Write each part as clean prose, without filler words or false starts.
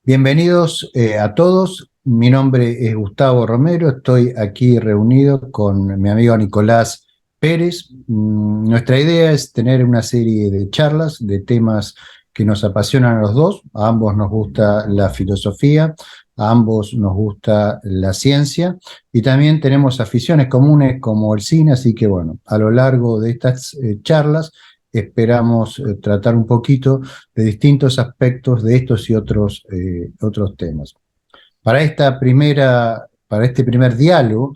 Bienvenidos a todos. Mi nombre es Gustavo Romero. Estoy aquí reunido con mi amigo Nicolás Pérez. Nuestra idea es tener una serie de charlas de temas que nos apasionan a los dos. A ambos nos gusta la filosofía, a ambos nos gusta la ciencia y también tenemos aficiones comunes como el cine. Así que bueno, a lo largo de estas charlas esperamos tratar un poquito de distintos aspectos de estos y otros temas. Para este primer diálogo,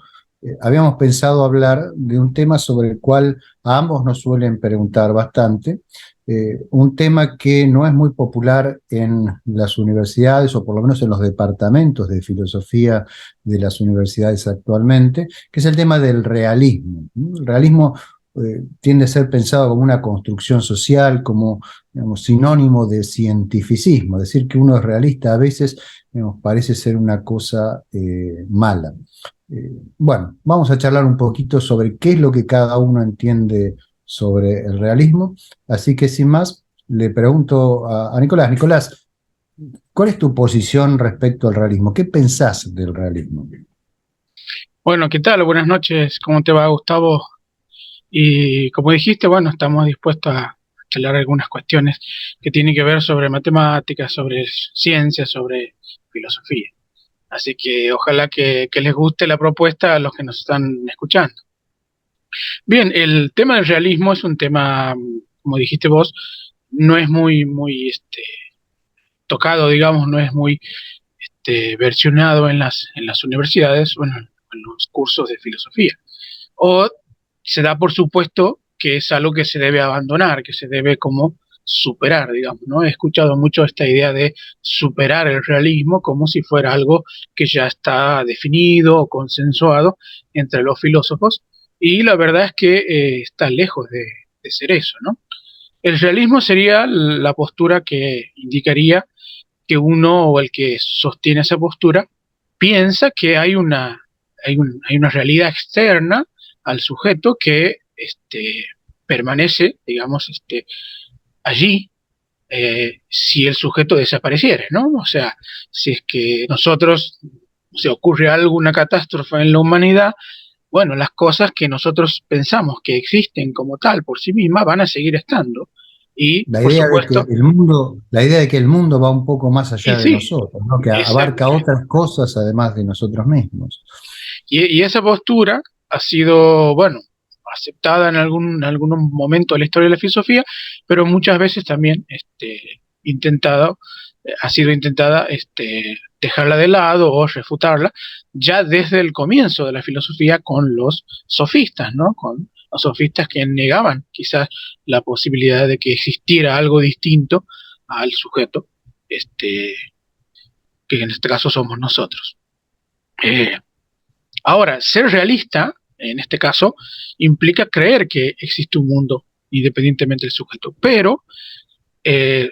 habíamos pensado hablar de un tema sobre el cual a ambos nos suelen preguntar bastante, un tema que no es muy popular en las universidades, o por lo menos en los departamentos de filosofía de las universidades actualmente, que es el tema del realismo. El realismo tiende a ser pensado como una construcción social, como, digamos, sinónimo de cientificismo. Decir que uno es realista a veces, digamos, parece ser una cosa mala. Bueno, vamos a charlar un poquito sobre qué es lo que cada uno entiende sobre el realismo. Así que sin más, le pregunto a Nicolás. Nicolás, ¿cuál es tu posición respecto al realismo? ¿Qué pensás del realismo? Bueno, ¿qué tal? Buenas noches, ¿cómo te va, Gustavo? Y como dijiste, bueno, estamos dispuestos a hablar algunas cuestiones que tienen que ver sobre matemáticas, sobre ciencia, sobre filosofía. Así que ojalá que les guste la propuesta a los que nos están escuchando. Bien, el tema del realismo es un tema, como dijiste vos, no es muy tocado, digamos, no es muy versionado en las universidades, bueno, en los cursos de filosofía. O se da por supuesto que es algo que se debe abandonar, que se debe como superar, digamos, ¿no? He escuchado mucho esta idea de superar el realismo como si fuera algo que ya está definido o consensuado entre los filósofos, y la verdad es que está lejos de ser eso, ¿no? El realismo sería la postura que indicaría que uno o el que sostiene esa postura piensa que hay una realidad externa al sujeto que permanece, digamos, allí si el sujeto desapareciera, ¿no? O sea, si es que nosotros se ocurre alguna catástrofe en la humanidad, bueno, las cosas que nosotros pensamos que existen como tal por sí mismas van a seguir estando. Y, La por idea de que supuesto, la idea de que el mundo va un poco más y allá de sí, nosotros, ¿no? Que exacto. abarca otras cosas además de nosotros mismos. Y esa postura ha sido, bueno, aceptada en algún momento de la historia de la filosofía, pero muchas veces también intentado, ha sido intentada dejarla de lado o refutarla ya desde el comienzo de la filosofía con los sofistas, ¿no? Con los sofistas que negaban quizás la posibilidad de que existiera algo distinto al sujeto, este, que en este caso somos nosotros. Eh, Ahora, ser realista, en este caso, implica creer que existe un mundo independientemente del sujeto, pero eh,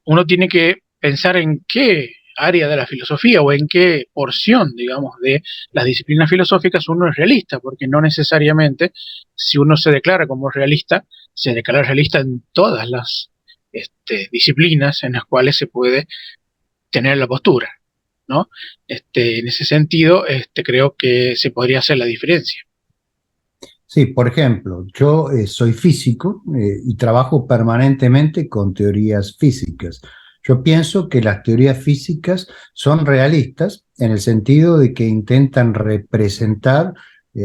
uno tiene que pensar en qué área de la filosofía o en qué porción, digamos, de las disciplinas filosóficas uno es realista, porque no necesariamente si uno se declara como realista, se declara realista en todas las disciplinas en las cuales se puede tener la postura, ¿no? En ese sentido, creo que se podría hacer la diferencia. Sí, por ejemplo, yo soy físico y trabajo permanentemente con teorías físicas. Yo pienso que las teorías físicas son realistas en el sentido de que intentan representar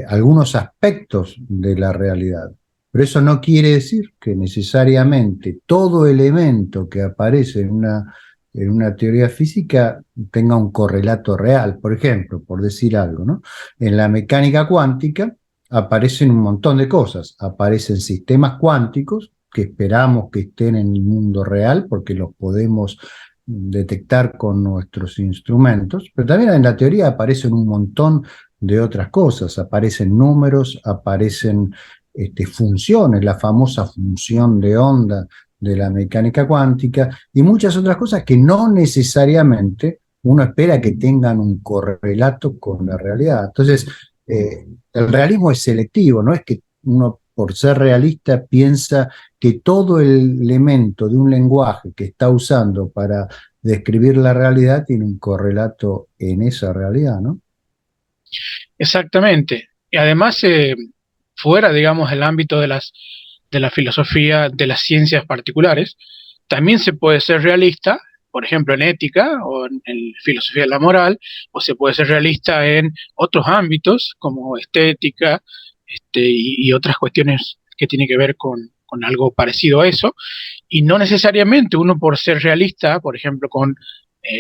algunos aspectos de la realidad. Pero eso no quiere decir que necesariamente todo elemento que aparece en una teoría física tenga un correlato real. Por ejemplo, por decir algo, ¿no? En la mecánica cuántica aparecen un montón de cosas. Aparecen sistemas cuánticos que esperamos que estén en el mundo real porque los podemos detectar con nuestros instrumentos, pero también en la teoría aparecen un montón de otras cosas. Aparecen números, aparecen funciones, la famosa función de onda de la mecánica cuántica y muchas otras cosas que no necesariamente uno espera que tengan un correlato con la realidad. Entonces, el realismo es selectivo, no es que uno por ser realista piensa que todo el elemento de un lenguaje que está usando para describir la realidad tiene un correlato en esa realidad, ¿no? Exactamente. Y además, fuera, digamos, del ámbito de la filosofía, de las ciencias particulares, también se puede ser realista, por ejemplo, en ética o en filosofía de la moral, o se puede ser realista en otros ámbitos como estética, y otras cuestiones que tienen que ver con algo parecido a eso, y no necesariamente uno por ser realista, por ejemplo, con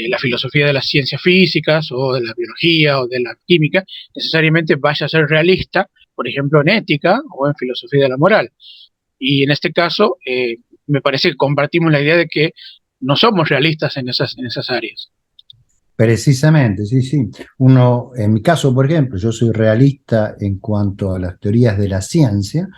la filosofía de las ciencias físicas o de la biología o de la química, necesariamente vaya a ser realista, por ejemplo, en ética o en filosofía de la moral. Y en este caso, me parece que compartimos la idea de que no somos realistas en esas áreas. Precisamente, sí, sí. Uno, en mi caso, por ejemplo, yo soy realista en cuanto a las teorías de la ciencia,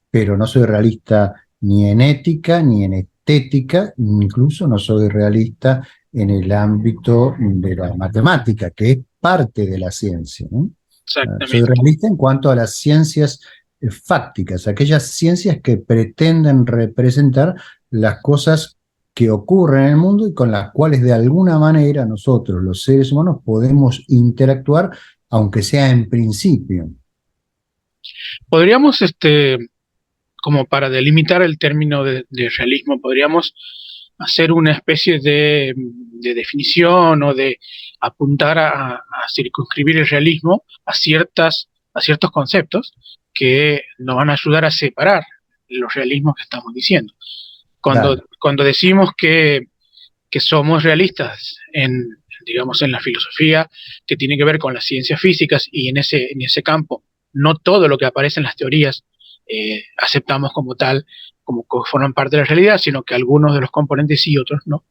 pero no soy realista ni en ética, ni en estética, incluso no soy realista en el ámbito de la matemática, que es parte de la ciencia, ¿no? Soy Exactamente. realista en cuanto a las ciencias fácticas, aquellas ciencias que pretenden representar las cosas que ocurren en el mundo y con las cuales de alguna manera nosotros, los seres humanos, podemos interactuar, aunque sea en principio. Podríamos, como para delimitar el término de realismo, podríamos hacer una especie de definición o de apuntar a circunscribir el realismo a ciertos conceptos que nos van a ayudar a separar los realismos que estamos diciendo. Dale. Cuando decimos que somos realistas en, digamos, en la filosofía que tiene que ver con las ciencias físicas y en ese campo, no todo lo que aparece en las teorías aceptamos como tal, como que forman parte de la realidad, sino que algunos de los componentes sí y otros no.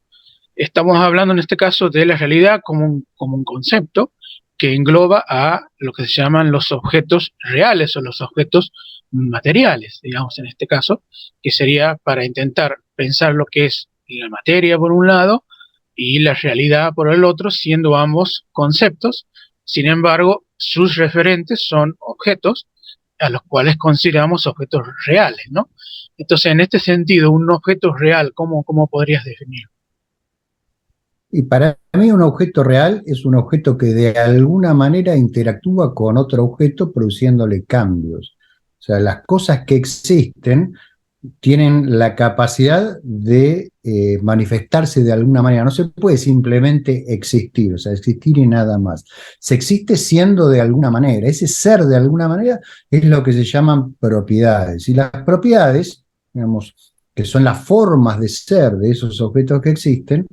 Estamos hablando en este caso de la realidad como un concepto que engloba a lo que se llaman los objetos reales o los objetos materiales, digamos en este caso, que sería para intentar pensar lo que es la materia por un lado y la realidad por el otro, siendo ambos conceptos. Sin embargo, sus referentes son objetos a los cuales consideramos objetos reales, ¿no? Entonces, en este sentido, un objeto real, ¿cómo podrías definirlo? Y para mí un objeto real es un objeto que de alguna manera interactúa con otro objeto produciéndole cambios. O sea, las cosas que existen tienen la capacidad de manifestarse de alguna manera. No se puede simplemente existir, o sea, existir y nada más. Se existe siendo de alguna manera. Ese ser de alguna manera es lo que se llaman propiedades. Y las propiedades, digamos, que son las formas de ser de esos objetos que existen,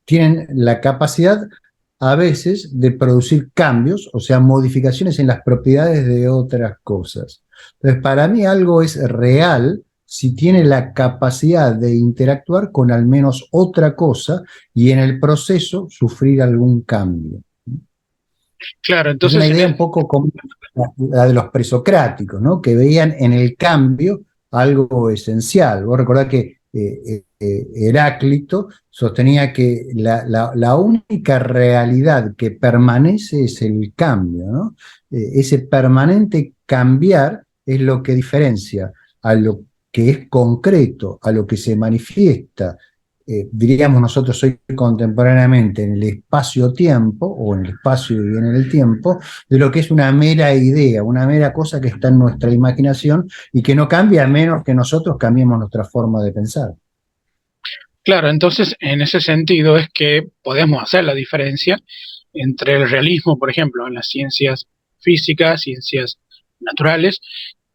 tienen la capacidad a veces de producir cambios, o sea, modificaciones en las propiedades de otras cosas. Entonces, para mí algo es real si tiene la capacidad de interactuar con al menos otra cosa y en el proceso sufrir algún cambio. Claro, Es una entonces idea un poco como la de los presocráticos, ¿no? Que veían en el cambio algo esencial. Vos recordás que Heráclito sostenía que la única realidad que permanece es el cambio, ¿no? Ese permanente cambiar es lo que diferencia a lo que es concreto, a lo que se manifiesta, diríamos nosotros hoy contemporáneamente, en el espacio-tiempo, o en el espacio y en el tiempo, de lo que es una mera idea, una mera cosa que está en nuestra imaginación y que no cambia a menos que nosotros cambiemos nuestra forma de pensar. claro, entonces en ese sentido es que podemos hacer la diferencia entre el realismo, por ejemplo, en las ciencias físicas, ciencias naturales,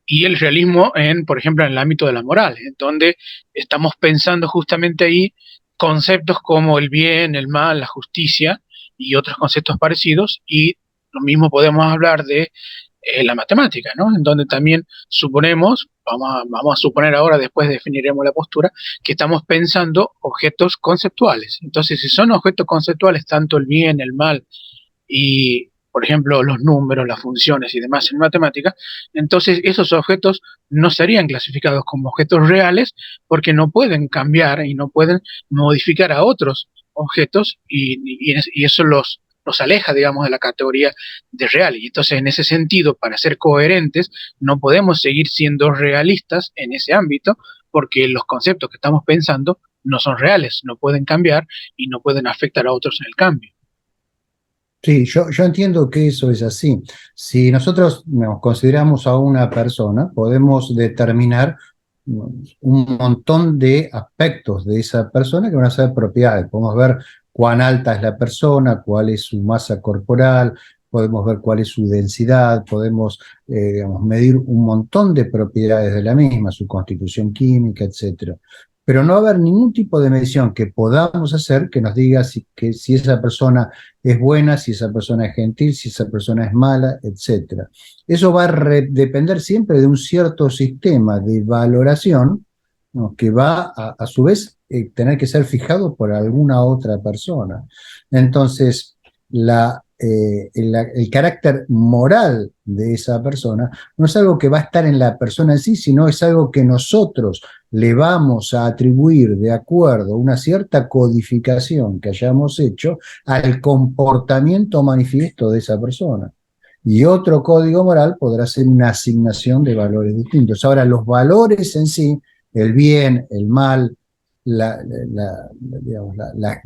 y el realismo en, por ejemplo, en el ámbito de la moral, en donde estamos pensando justamente ahí conceptos como el bien, el mal, la justicia y otros conceptos parecidos, y lo mismo podemos hablar de la matemática, ¿no? En donde también suponemos, vamos a suponer ahora, después definiremos la postura, que estamos pensando objetos conceptuales. Entonces, si son objetos conceptuales, tanto el bien, el mal y, por ejemplo, los números, las funciones y demás en matemática, entonces esos objetos no serían clasificados como objetos reales porque no pueden cambiar y no pueden modificar a otros objetos y eso los aleja, digamos, de la categoría de real. Y entonces, en ese sentido, para ser coherentes, no podemos seguir siendo realistas en ese ámbito porque los conceptos que estamos pensando no son reales, no pueden cambiar y no pueden afectar a otros en el cambio. Sí, yo entiendo que eso es así. Si nosotros nos consideramos a una persona, podemos determinar un montón de aspectos de esa persona que van a ser propiedades. Podemos ver cuán alta es la persona, cuál es su masa corporal, podemos ver cuál es su densidad, podemos digamos, medir un montón de propiedades de la misma, su constitución química, etcétera. Pero no va a haber ningún tipo de medición que podamos hacer que nos diga si esa persona es buena, si esa persona es gentil, si esa persona es mala, etcétera. Eso va a depender siempre de un cierto sistema de valoración, ¿no? Que va a su vez tener que ser fijado por alguna otra persona. Entonces, el carácter moral de esa persona no es algo que va a estar en la persona en sí, sino es algo que nosotros le vamos a atribuir de acuerdo a una cierta codificación que hayamos hecho al comportamiento manifiesto de esa persona. Y otro código moral podrá ser una asignación de valores distintos. Ahora, los valores en sí, el bien, el mal, digamos, la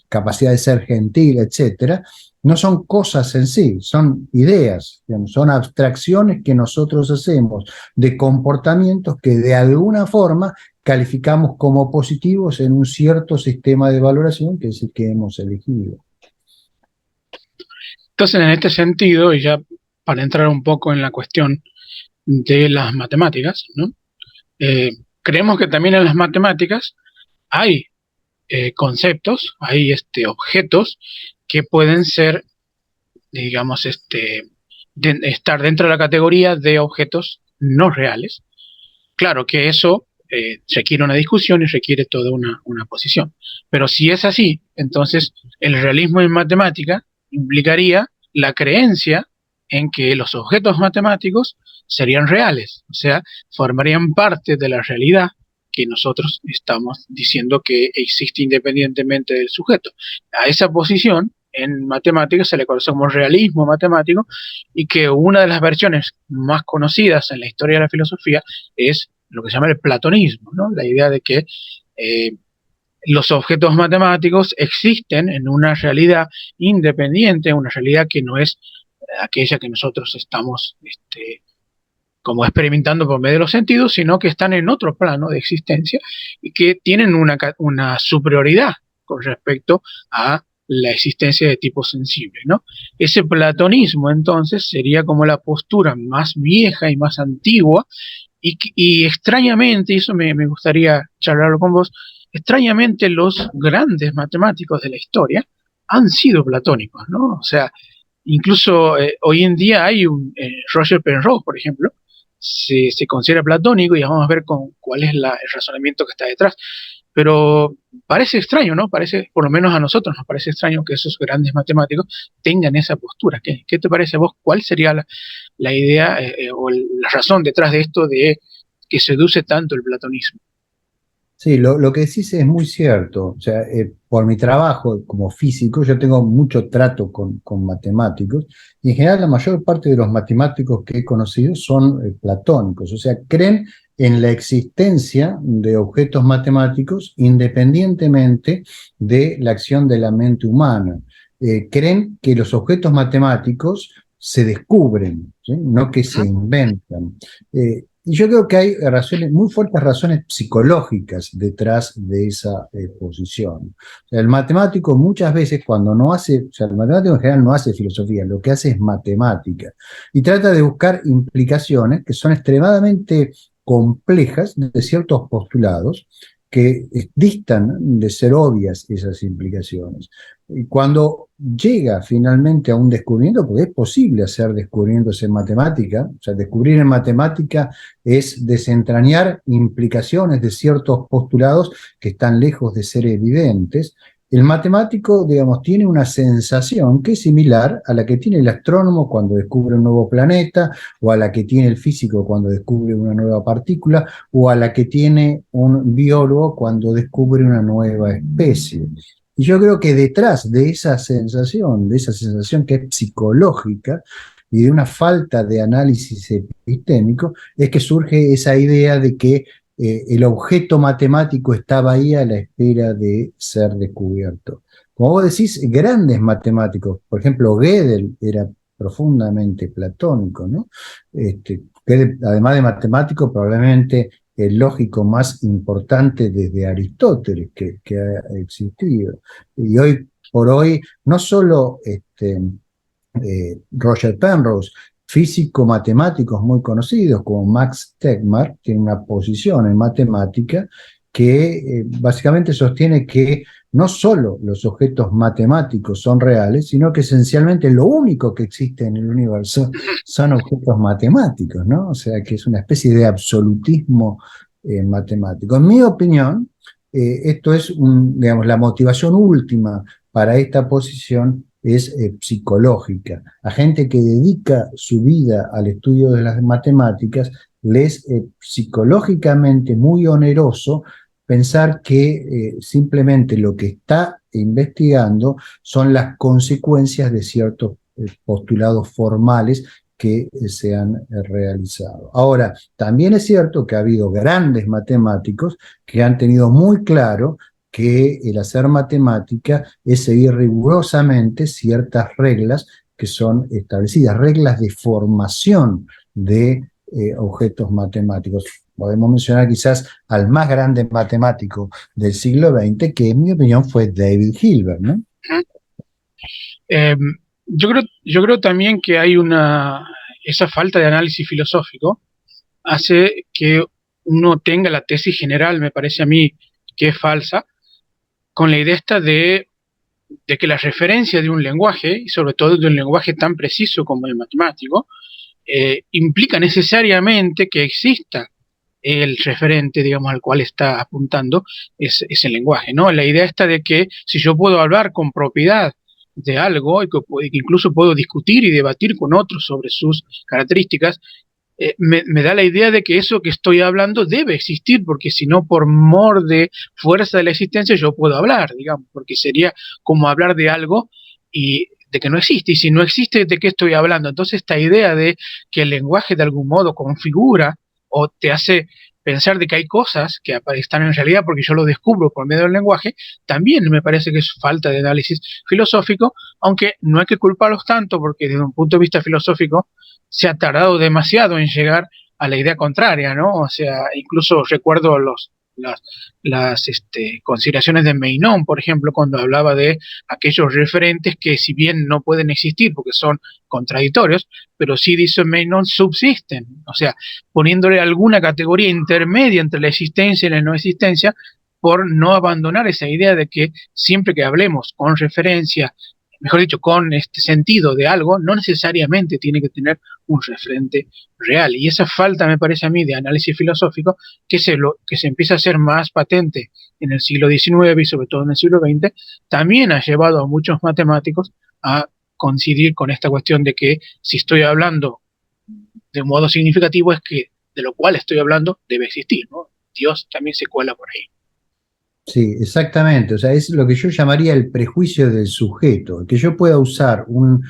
capacidad de ser gentil, etcétera, no son cosas en sí, son ideas, digamos, son abstracciones que nosotros hacemos de comportamientos que de alguna forma calificamos como positivos en un cierto sistema de valoración que es el que hemos elegido. Entonces, en este sentido, y ya para entrar un poco en la cuestión de las matemáticas, ¿no? Creemos que también en las matemáticas hay conceptos, hay objetos que pueden ser, digamos, estar dentro de la categoría de objetos no reales. Claro que eso requiere una discusión y requiere toda una posición. Pero si es así, entonces el realismo en matemática implicaría la creencia en que los objetos matemáticos serían reales, o sea, formarían parte de la realidad que nosotros estamos diciendo que existe independientemente del sujeto. A esa posición en matemáticas se le conoce como realismo matemático, y que una de las versiones más conocidas en la historia de la filosofía es lo que se llama el platonismo, ¿no? La idea de que los objetos matemáticos existen en una realidad independiente, una realidad que no es aquella que nosotros estamos como experimentando por medio de los sentidos, sino que están en otro plano de existencia y que tienen una superioridad con respecto a la existencia de tipo sensible, ¿no? Ese platonismo, entonces, sería como la postura más vieja y más antigua, y extrañamente, y eso me gustaría charlarlo con vos, extrañamente los grandes matemáticos de la historia han sido platónicos, ¿no? O sea, incluso hoy en día hay un Roger Penrose, por ejemplo, se considera platónico, y vamos a ver cuál es el razonamiento que está detrás. Pero parece extraño, ¿no? Parece, por lo menos a nosotros nos parece extraño que esos grandes matemáticos tengan esa postura. ¿Qué te parece a vos? ¿Cuál sería la idea o la razón detrás de esto de que seduce tanto el platonismo? Sí, lo que decís es muy cierto. O sea, por mi trabajo como físico, yo tengo mucho trato con matemáticos, y en general la mayor parte de los matemáticos que he conocido son platónicos. O sea, creen en la existencia de objetos matemáticos independientemente de la acción de la mente humana. Creen que los objetos matemáticos se descubren, ¿sí? No que se inventan. Y yo creo que hay muy fuertes razones psicológicas detrás de esa posición. O sea, el matemático muchas veces cuando no hace, o sea, el matemático en general no hace filosofía, lo que hace es matemática. Y trata de buscar implicaciones que son extremadamente complejas de ciertos postulados que distan de ser obvias esas implicaciones. Y cuando llega finalmente a un descubrimiento, porque es posible hacer descubrimientos en matemática, o sea, descubrir en matemática es desentrañar implicaciones de ciertos postulados que están lejos de ser evidentes. El matemático, digamos, tiene una sensación que es similar a la que tiene el astrónomo cuando descubre un nuevo planeta, o a la que tiene el físico cuando descubre una nueva partícula, o a la que tiene un biólogo cuando descubre una nueva especie. Y yo creo que detrás de esa sensación que es psicológica y de una falta de análisis epistémico, es que surge esa idea de que el objeto matemático estaba ahí a la espera de ser descubierto. Como vos decís, grandes matemáticos, por ejemplo, Gödel era profundamente platónico, ¿no? Gödel, además de matemático, probablemente el lógico más importante desde Aristóteles que ha existido. Y hoy por hoy, no solo Roger Penrose, físico-matemáticos muy conocidos como Max Tegmark, tiene una posición en matemática que básicamente sostiene que no solo los objetos matemáticos son reales, sino que esencialmente lo único que existe en el universo son objetos matemáticos, ¿no? O sea que es una especie de absolutismo matemático. En mi opinión, esto es digamos, la motivación última para esta posición es psicológica. A gente que dedica su vida al estudio de las matemáticas, les es psicológicamente muy oneroso pensar que simplemente lo que está investigando son las consecuencias de ciertos postulados formales que se han realizado. Ahora, también es cierto que ha habido grandes matemáticos que han tenido muy claro que el hacer matemática es seguir rigurosamente ciertas reglas que son establecidas, reglas de formación de objetos matemáticos. Podemos mencionar quizás al más grande matemático del siglo XX, que en mi opinión fue David Hilbert, ¿no? Eh, yo creo también que hay esa falta de análisis filosófico hace que uno tenga la tesis general, me parece a mí, que es falsa, con la idea esta de que la referencia de un lenguaje, y sobre todo de un lenguaje tan preciso como el matemático, implica necesariamente que exista el referente, digamos, al cual está apuntando ese lenguaje, ¿no? La idea está de que si yo puedo hablar con propiedad de algo y que incluso puedo discutir y debatir con otros sobre sus características, me da la idea de que eso que estoy hablando debe existir, porque si no, por mor de fuerza de la existencia, yo puedo hablar, digamos, porque sería como hablar de algo y de que no existe, y si no existe, ¿de qué estoy hablando? Entonces, esta idea de que el lenguaje de algún modo configura o te hace pensar de que hay cosas que están en realidad porque yo lo descubro por medio del lenguaje, también me parece que es falta de análisis filosófico, aunque no hay que culparlos tanto, porque desde un punto de vista filosófico, se ha tardado demasiado en llegar a la idea contraria, ¿no? O sea, incluso recuerdo las consideraciones de Meinong, por ejemplo, cuando hablaba de aquellos referentes que si bien no pueden existir porque son contradictorios, pero sí, dice Meinong, subsisten, o sea, poniéndole alguna categoría intermedia entre la existencia y la no existencia, por no abandonar esa idea de que siempre que hablemos con referencia, mejor dicho, con este sentido de algo, no necesariamente tiene que tener un referente real. Y esa falta, me parece a mí, de análisis filosófico, que se empieza a hacer más patente en el siglo XIX y sobre todo en el siglo XX, también ha llevado a muchos matemáticos a coincidir con esta cuestión de que si estoy hablando de un modo significativo es que de lo cual estoy hablando debe existir, ¿no? Dios también se cuela por ahí. Sí, exactamente. O sea, es lo que yo llamaría el prejuicio del sujeto, que yo pueda usar un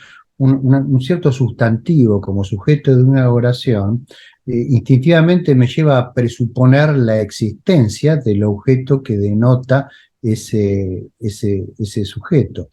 cierto sustantivo como sujeto de una oración, instintivamente me lleva a presuponer la existencia del objeto que denota ese sujeto.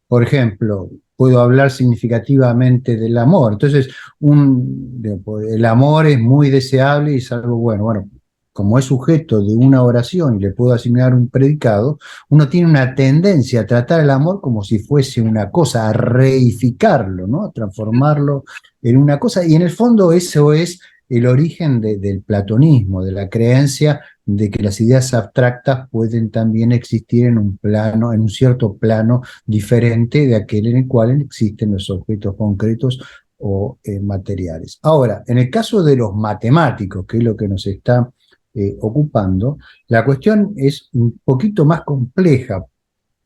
Por ejemplo, puedo hablar significativamente del amor. Entonces, el amor es muy deseable y es algo bueno. Bueno, como es sujeto de una oración y le puedo asignar un predicado, uno tiene una tendencia a tratar el amor como si fuese una cosa, a reificarlo, ¿no? A transformarlo en una cosa. Y en el fondo eso es el origen del platonismo, de la creencia de que las ideas abstractas pueden también existir en un plano, en un cierto plano diferente de aquel en el cual existen los objetos concretos o materiales. Ahora, en el caso de los matemáticos, que es lo que nos está ocupando, la cuestión es un poquito más compleja.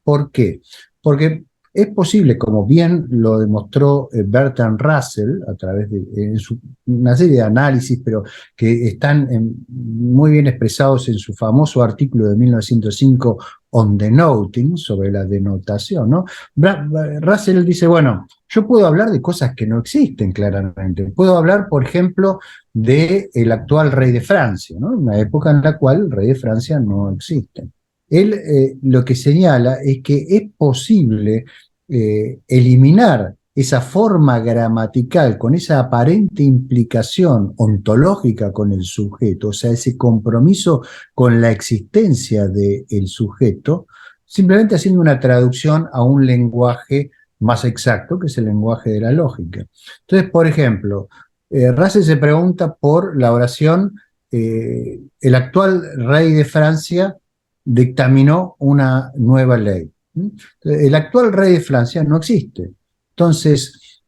¿Por qué? Porque Es posible, como bien lo demostró Bertrand Russell a través de una serie de análisis, pero que están muy bien expresados en su famoso artículo de 1905 On Denoting, sobre la denotación, ¿no? Russell dice, bueno, yo puedo hablar de cosas que no existen claramente. Puedo hablar, por ejemplo, del actual rey de Francia, ¿no? Una época en la cual el rey de Francia no existe. Él lo que señala es que es posible eliminar esa forma gramatical con esa aparente implicación ontológica con el sujeto, o sea, ese compromiso con la existencia del sujeto, simplemente haciendo una traducción a un lenguaje más exacto, que es el lenguaje de la lógica. Entonces, por ejemplo, Russell se pregunta por la oración, el actual rey de Francia dictaminó una nueva ley. El actual rey de Francia no existe. Entonces,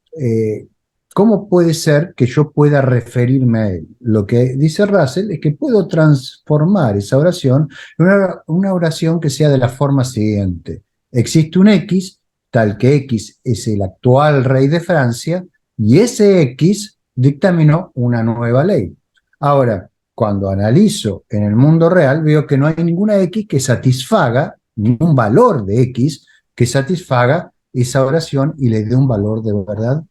¿cómo puede ser que yo pueda referirme a él? Lo que dice Russell es que puedo transformar esa oración en una oración que sea de la forma siguiente. Existe un X, tal que X es el actual rey de Francia, y ese X dictaminó una nueva ley. Ahora, cuando analizo en el mundo real, veo que no hay ninguna X que satisfaga, ningún valor de X que satisfaga esa oración y le dé un valor de verdad.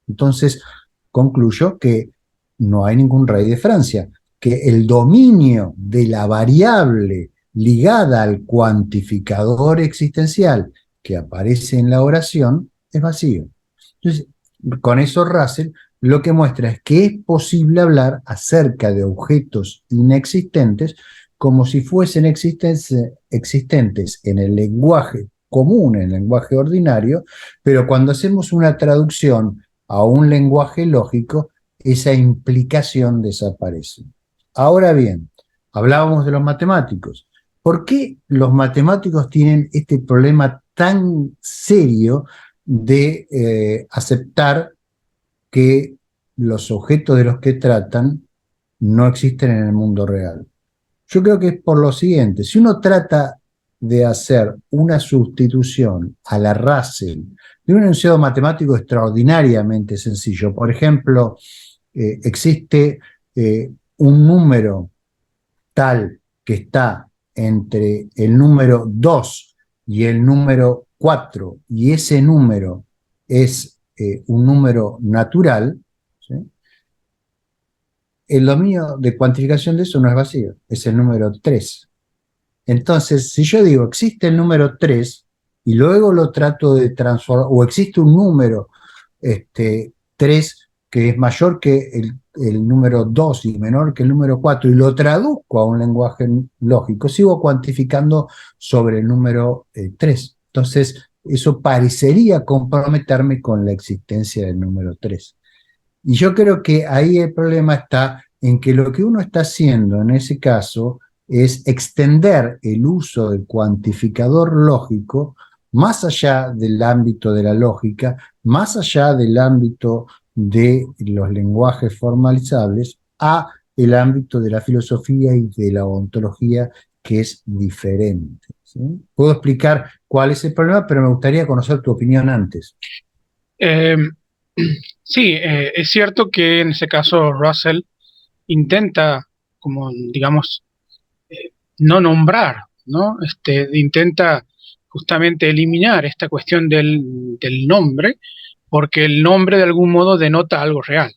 Entonces, concluyo que no hay ningún rey de Francia, que el dominio de la variable ligada al cuantificador existencial que aparece en la oración es vacío. Entonces, con eso Russell lo que muestra es que es posible hablar acerca de objetos inexistentes como si fuesen existentes en el lenguaje común, en el lenguaje ordinario, pero cuando hacemos una traducción a un lenguaje lógico, esa implicación desaparece. Ahora bien, hablábamos de los matemáticos. ¿Por qué los matemáticos tienen este problema tan serio de aceptar que los objetos de los que tratan no existen en el mundo real? Yo creo que es por lo siguiente: si uno trata de hacer una sustitución a la Russell de un enunciado matemático extraordinariamente sencillo, por ejemplo, existe un número tal que está entre el número 2 y el número 4, y ese número es un número natural, ¿sí? El dominio de cuantificación de eso no es vacío, es el número 3. Entonces, si yo digo existe el número 3 y luego lo trato de transformar, o existe un número 3 que es mayor que el número 2 y menor que el número 4, y lo traduzco a un lenguaje lógico, sigo cuantificando sobre el número 3. Entonces, eso parecería comprometerme con la existencia del número 3. Y yo creo que ahí el problema está en que lo que uno está haciendo en ese caso es extender el uso del cuantificador lógico más allá del ámbito de la lógica, más allá del ámbito de los lenguajes formalizables, a el ámbito de la filosofía y de la ontología, que es diferente, ¿sí? Puedo explicar cuál es el problema, pero me gustaría conocer tu opinión antes. Eh, sí, es cierto que en ese caso Russell intenta, como digamos, no nombrar, ¿no? Intenta justamente eliminar esta cuestión del nombre, porque el nombre de algún modo denota algo real.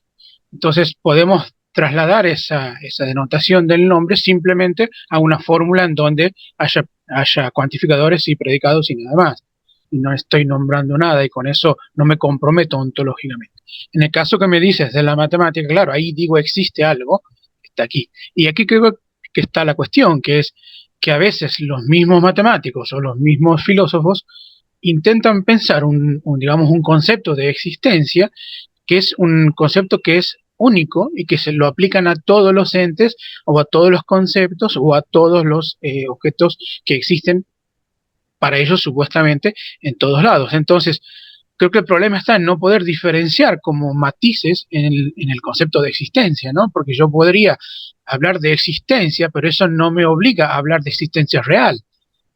Entonces podemos trasladar esa denotación del nombre simplemente a una fórmula en donde haya cuantificadores y predicados y nada más. Y no estoy nombrando nada y con eso no me comprometo ontológicamente. En el caso que me dices de la matemática, claro, ahí digo existe algo, está aquí. Y aquí creo que está la cuestión, que es que a veces los mismos matemáticos o los mismos filósofos intentan pensar digamos, un concepto de existencia que es un concepto que es único y que se lo aplican a todos los entes o a todos los conceptos o a todos los objetos que existen para ellos supuestamente en todos lados. Entonces, creo que el problema está en no poder diferenciar como matices en el concepto de existencia, ¿no? Porque yo podría hablar de existencia, pero eso no me obliga a hablar de existencia real.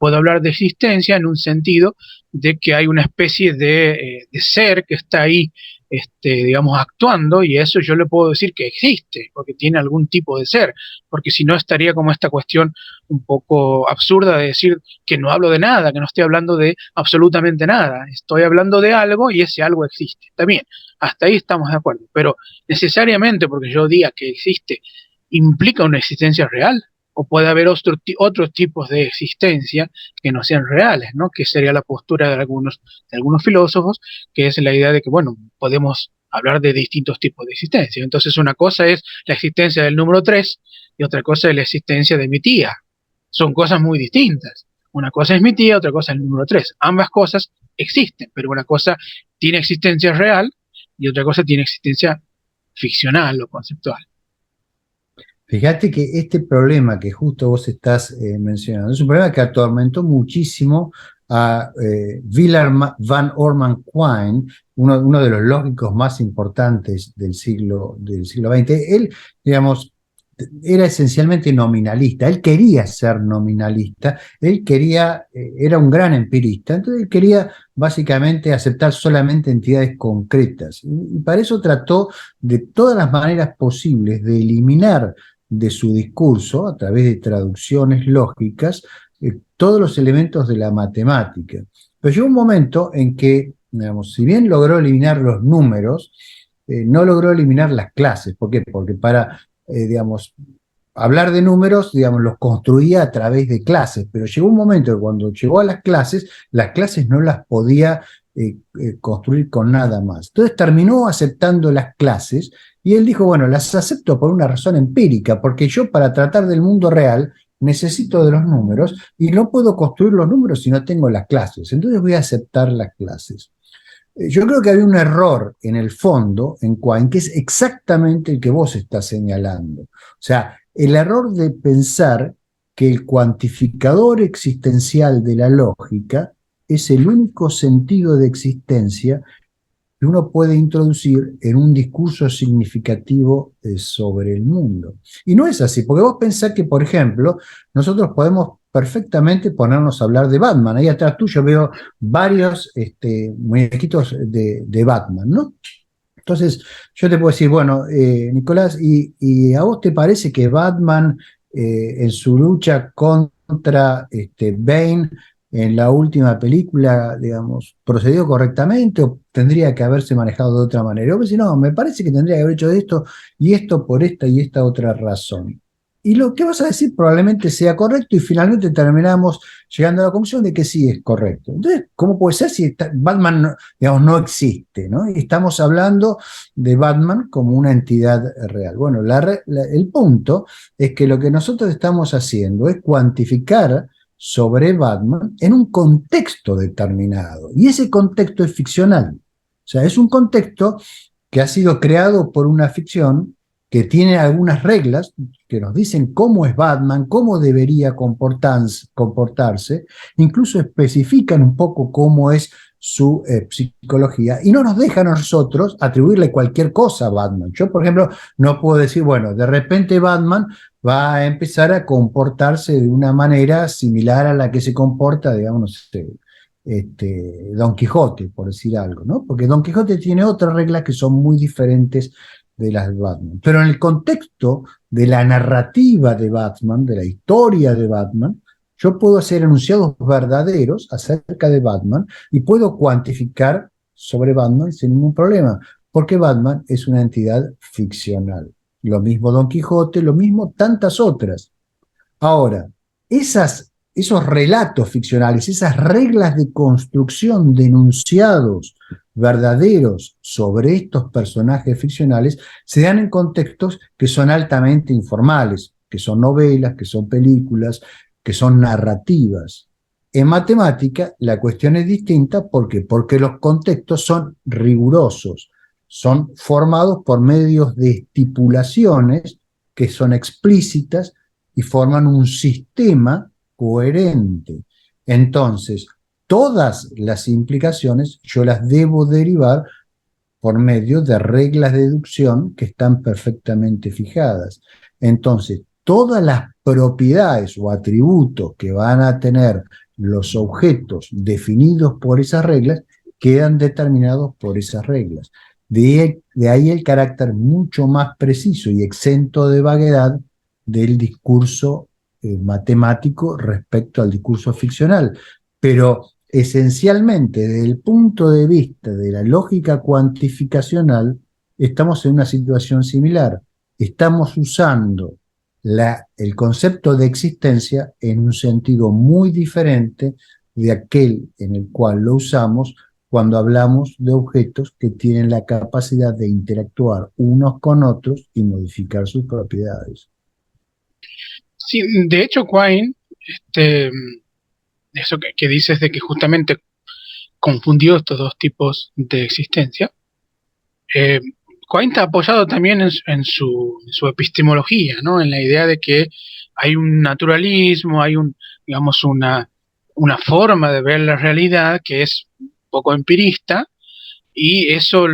puedo hablar de existencia en un sentido de que hay una especie de ser que está ahí, digamos, actuando, y eso yo le puedo decir que existe, porque tiene algún tipo de ser, porque si no estaría como esta cuestión un poco absurda de decir que no hablo de nada, que no estoy hablando de absolutamente nada, estoy hablando de algo y ese algo existe. Está bien, hasta ahí estamos de acuerdo, pero necesariamente porque yo diga que existe, implica una existencia real, o puede haber otros tipos de existencia que no sean reales, ¿no? Que sería la postura de algunos filósofos, que es la idea de que, bueno, podemos hablar de distintos tipos de existencia. Entonces, una cosa es la existencia del número 3 y otra cosa es la existencia de mi tía. Son cosas muy distintas. Una cosa es mi tía, otra cosa es el número 3. Ambas cosas existen, pero una cosa tiene existencia real y otra cosa tiene existencia ficcional o conceptual. Fíjate que este problema que justo vos estás mencionando es un problema que atormentó muchísimo a Willem van Orman Quine, uno de los lógicos más importantes del siglo XX. Él, digamos, era esencialmente nominalista, él quería ser nominalista, era un gran empirista, entonces él quería básicamente aceptar solamente entidades concretas. Y para eso trató de todas las maneras posibles de eliminar de su discurso, a través de traducciones lógicas, todos los elementos de la matemática. Pero llegó un momento en que, digamos, si bien logró eliminar los números, no logró eliminar las clases. ¿Por qué? Porque para, digamos, hablar de números, digamos, los construía a través de clases, pero llegó un momento que cuando llegó a las clases no las podía construir con nada más. Entonces terminó aceptando las clases y él dijo, bueno, las acepto por una razón empírica, porque yo para tratar del mundo real necesito de los números y no puedo construir los números si no tengo las clases, entonces voy a aceptar las clases. Yo creo que había un error en el fondo en Quine, que es exactamente el que vos estás señalando. O sea, el error de pensar que el cuantificador existencial de la lógica es el único sentido de existencia que uno puede introducir en un discurso significativo sobre el mundo. Y no es así, porque vos pensás que, por ejemplo, nosotros podemos perfectamente ponernos a hablar de Batman. Ahí atrás tuyo veo varios muñequitos de Batman, ¿no? Entonces, yo te puedo decir, bueno, Nicolás, ¿y a vos te parece que Batman en su lucha contra Bane en la última película, digamos, procedió correctamente o tendría que haberse manejado de otra manera? Yo me decía, no, me parece que tendría que haber hecho esto y esto por esta y esta otra razón. Y lo que vas a decir probablemente sea correcto y finalmente terminamos llegando a la conclusión de que sí es correcto. Entonces, ¿cómo puede ser si Batman, digamos, no existe, ¿no? Y estamos hablando de Batman como una entidad real. Bueno, el punto es que lo que nosotros estamos haciendo es cuantificar sobre Batman en un contexto determinado. Y ese contexto es ficcional. O sea, es un contexto que ha sido creado por una ficción que tiene algunas reglas que nos dicen cómo es Batman, cómo debería comportarse, incluso especifican un poco cómo es su psicología, y no nos dejan a nosotros atribuirle cualquier cosa a Batman. Yo, por ejemplo, no puedo decir, bueno, de repente Batman va a empezar a comportarse de una manera similar a la que se comporta, digamos, Don Quijote, por decir algo, ¿no? Porque Don Quijote tiene otras reglas que son muy diferentes de las de Batman. Pero en el contexto de la narrativa de Batman, de la historia de Batman, yo puedo hacer enunciados verdaderos acerca de Batman y puedo cuantificar sobre Batman sin ningún problema, porque Batman es una entidad ficcional. Lo mismo Don Quijote, lo mismo tantas otras. Ahora, esos relatos ficcionales, esas reglas de construcción de enunciados verdaderos sobre estos personajes ficcionales se dan en contextos que son altamente informales, que son novelas, que son películas, que son narrativas. En matemática la cuestión es distinta. ¿Por qué? Porque los contextos son rigurosos, son formados por medios de estipulaciones que son explícitas y forman un sistema coherente. Entonces, todas las implicaciones yo las debo derivar por medio de reglas de deducción que están perfectamente fijadas. Entonces, todas las propiedades o atributos que van a tener los objetos definidos por esas reglas quedan determinados por esas reglas. De ahí el carácter mucho más preciso y exento de vaguedad del discurso matemático respecto al discurso ficcional. Pero esencialmente, desde el punto de vista de la lógica cuantificacional, estamos en una situación similar. Estamos usando el concepto de existencia en un sentido muy diferente de aquel en el cual lo usamos cuando hablamos de objetos que tienen la capacidad de interactuar unos con otros y modificar sus propiedades. Sí, de hecho, Quine, eso que dices de que justamente confundió estos dos tipos de existencia, Quine está apoyado también en su epistemología, ¿no? En la idea de que hay un naturalismo, hay digamos, una forma de ver la realidad que es un poco empirista, y eso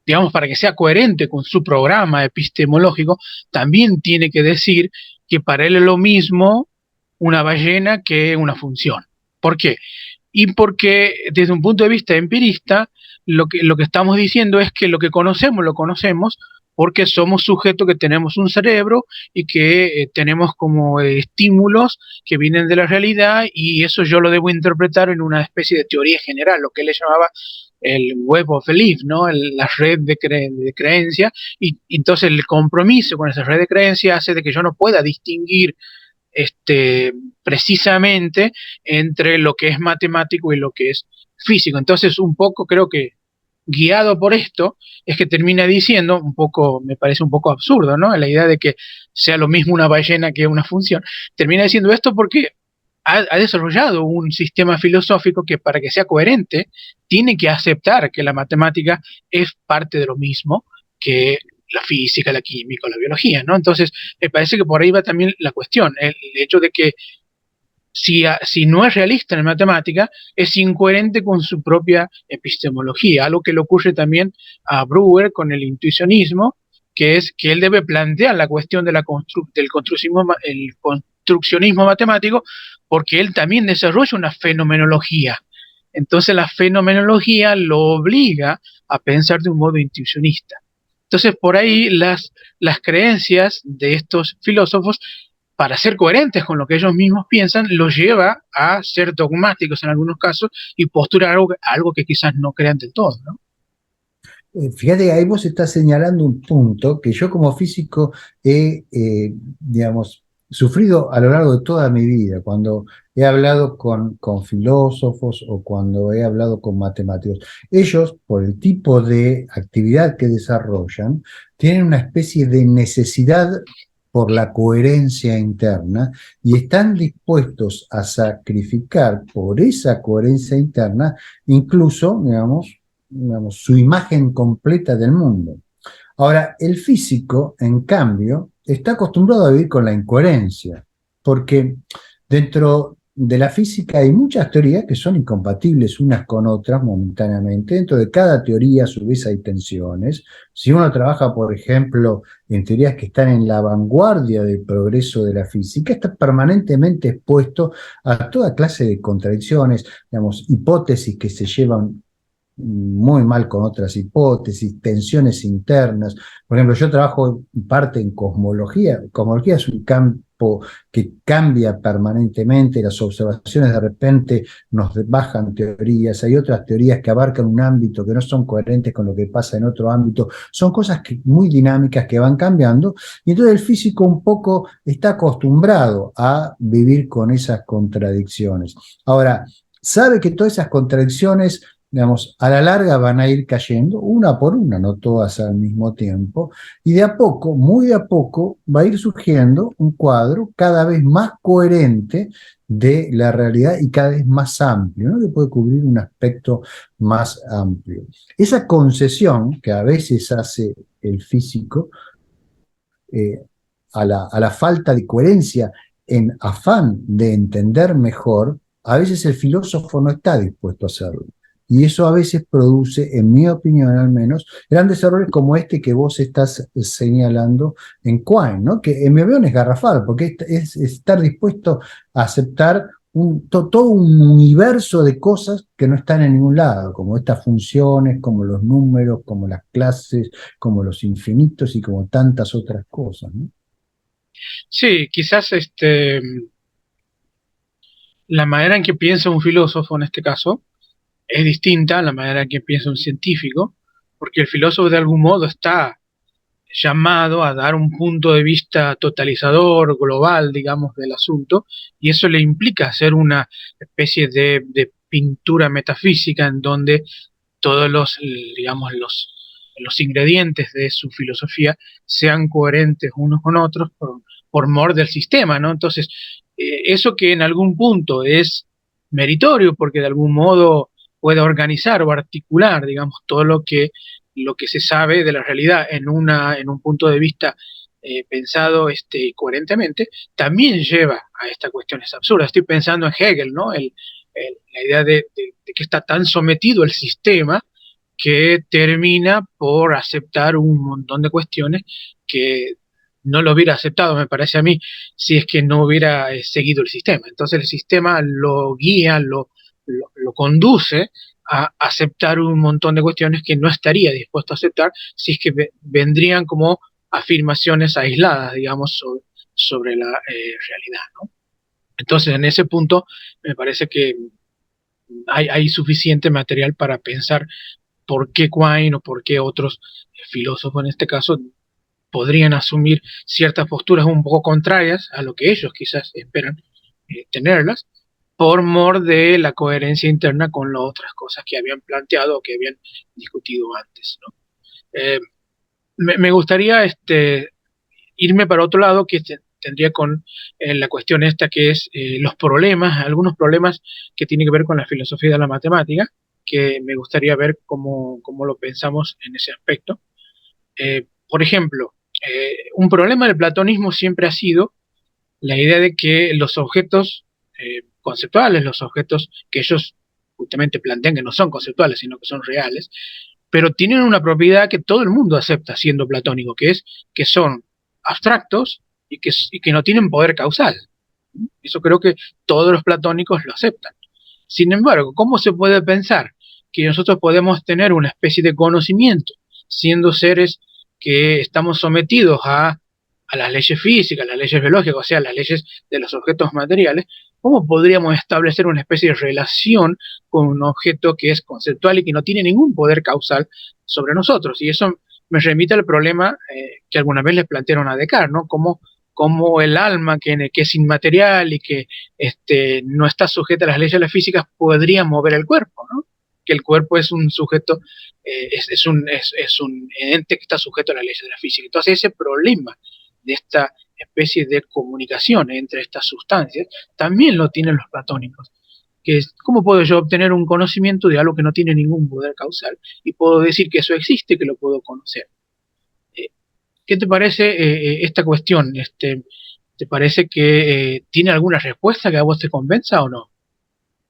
digamos, para que sea coherente con su programa epistemológico, también tiene que decir que para él es lo mismo una ballena que una función. ¿Por qué? Y porque desde un punto de vista empirista, lo que estamos diciendo es que lo conocemos porque somos sujetos que tenemos un cerebro y que tenemos como estímulos que vienen de la realidad, y eso yo lo debo interpretar en una especie de teoría general, lo que él le llamaba el web of belief, ¿no? La red de creencia, y entonces el compromiso con esa red de creencia hace de que yo no pueda distinguir precisamente entre lo que es matemático y lo que es físico. Entonces, un poco creo que guiado por esto es que termina diciendo, un poco, me parece un poco absurdo, ¿no? La idea de que sea lo mismo una ballena que una función. Termina diciendo esto porque ha desarrollado un sistema filosófico que, para que sea coherente, tiene que aceptar que la matemática es parte de lo mismo que la física, la química, la biología, ¿no? Entonces, me parece que por ahí va también la cuestión, el hecho de que si no es realista en matemática, es incoherente con su propia epistemología, algo que le ocurre también a Brouwer con el intuicionismo, que es que él debe plantear la cuestión del construccionismo matemático, porque él también desarrolla una fenomenología. Entonces la fenomenología lo obliga a pensar de un modo intuicionista. Entonces, por ahí las creencias de estos filósofos, para ser coherentes con lo que ellos mismos piensan, los lleva a ser dogmáticos en algunos casos y postular algo que quizás no crean del todo, ¿no? Fíjate, ahí vos estás señalando un punto que yo como físico he, digamos, sufrido a lo largo de toda mi vida, cuando he hablado con filósofos o cuando he hablado con matemáticos. Ellos, por el tipo de actividad que desarrollan, tienen una especie de necesidad por la coherencia interna y están dispuestos a sacrificar por esa coherencia interna, incluso, digamos, su imagen completa del mundo. Ahora, el físico, en cambio, está acostumbrado a vivir con la incoherencia, porque dentro de la física hay muchas teorías que son incompatibles unas con otras momentáneamente. Dentro de cada teoría, a su vez, hay tensiones. Si uno trabaja, por ejemplo, en teorías que están en la vanguardia del progreso de la física, está permanentemente expuesto a toda clase de contradicciones, digamos, hipótesis que se llevan muy mal con otras hipótesis, tensiones internas. Por ejemplo, yo trabajo parte en cosmología. Cosmología es un campo que cambia permanentemente, las observaciones de repente nos bajan teorías, hay otras teorías que abarcan un ámbito que no son coherentes con lo que pasa en otro ámbito, son cosas muy dinámicas que van cambiando, y entonces el físico un poco está acostumbrado a vivir con esas contradicciones. Ahora, sabe que todas esas contradicciones, digamos, a la larga van a ir cayendo, una por una, no todas al mismo tiempo, y de a poco, muy de a poco, va a ir surgiendo un cuadro cada vez más coherente de la realidad y cada vez más amplio, ¿no? Que puede cubrir un aspecto más amplio. Esa concesión que a veces hace el físico a la falta de coherencia en afán de entender mejor, a veces el filósofo no está dispuesto a hacerlo. Y eso a veces produce, en mi opinión al menos, grandes errores como este que vos estás señalando en Quine, ¿no? Que en mi opinión es garrafal, porque es estar dispuesto a aceptar todo un universo de cosas que no están en ningún lado, como estas funciones, como los números, como las clases, como los infinitos y como tantas otras cosas, ¿no? Sí, quizás la manera en que piensa un filósofo en este caso es distinta a la manera en que piensa un científico, porque el filósofo de algún modo está llamado a dar un punto de vista totalizador, global, digamos, del asunto, y eso le implica hacer una especie de pintura metafísica en donde todos los, digamos, los ingredientes de su filosofía sean coherentes unos con otros por mor del sistema, ¿no? Entonces, eso que en algún punto es meritorio porque de algún modo puede organizar o articular, digamos, todo lo que se sabe de la realidad en un punto de vista pensado coherentemente, también lleva a estas cuestiones absurdas. Estoy pensando en Hegel, ¿no? La idea de que está tan sometido el sistema que termina por aceptar un montón de cuestiones que no lo hubiera aceptado, me parece a mí, si es que no hubiera seguido el sistema. Entonces el sistema lo guía, lo conduce a aceptar un montón de cuestiones que no estaría dispuesto a aceptar si es que vendrían como afirmaciones aisladas, digamos, sobre la realidad, ¿no? Entonces, en ese punto, me parece que hay suficiente material para pensar por qué Quine o por qué otros filósofos en este caso podrían asumir ciertas posturas un poco contrarias a lo que ellos quizás esperan tenerlas, por mor de la coherencia interna con las otras cosas que habían planteado o que habían discutido antes, ¿no? Me gustaría irme para otro lado, que tendría con la cuestión esta que es los problemas, algunos problemas que tienen que ver con la filosofía de la matemática, que me gustaría ver cómo lo pensamos en ese aspecto. Por ejemplo, un problema del platonismo siempre ha sido la idea de que los objetos conceptuales, los objetos que ellos justamente plantean que no son conceptuales, sino que son reales, pero tienen una propiedad que todo el mundo acepta siendo platónico, que es que son abstractos y que no tienen poder causal. Eso creo que todos los platónicos lo aceptan. Sin embargo, ¿cómo se puede pensar que nosotros podemos tener una especie de conocimiento siendo seres que estamos sometidos a las leyes físicas, las leyes biológicas, o sea, las leyes de los objetos materiales? ¿Cómo podríamos establecer una especie de relación con un objeto que es conceptual y que no tiene ningún poder causal sobre nosotros? Y eso me remite al problema que alguna vez les plantearon a Descartes, ¿no? Cómo el alma, que es inmaterial y que no está sujeta a las leyes de la física, podría mover el cuerpo, ¿no? Que el cuerpo es un sujeto, es un ente que está sujeto a las leyes de la física. Entonces ese problema de esta especie de comunicación entre estas sustancias también lo tienen los platónicos. Que es, ¿cómo puedo yo obtener un conocimiento de algo que no tiene ningún poder causal? Y puedo decir que eso existe, que lo puedo conocer. ¿Qué te parece esta cuestión? ¿Te parece que tiene alguna respuesta que a vos te convenza o no?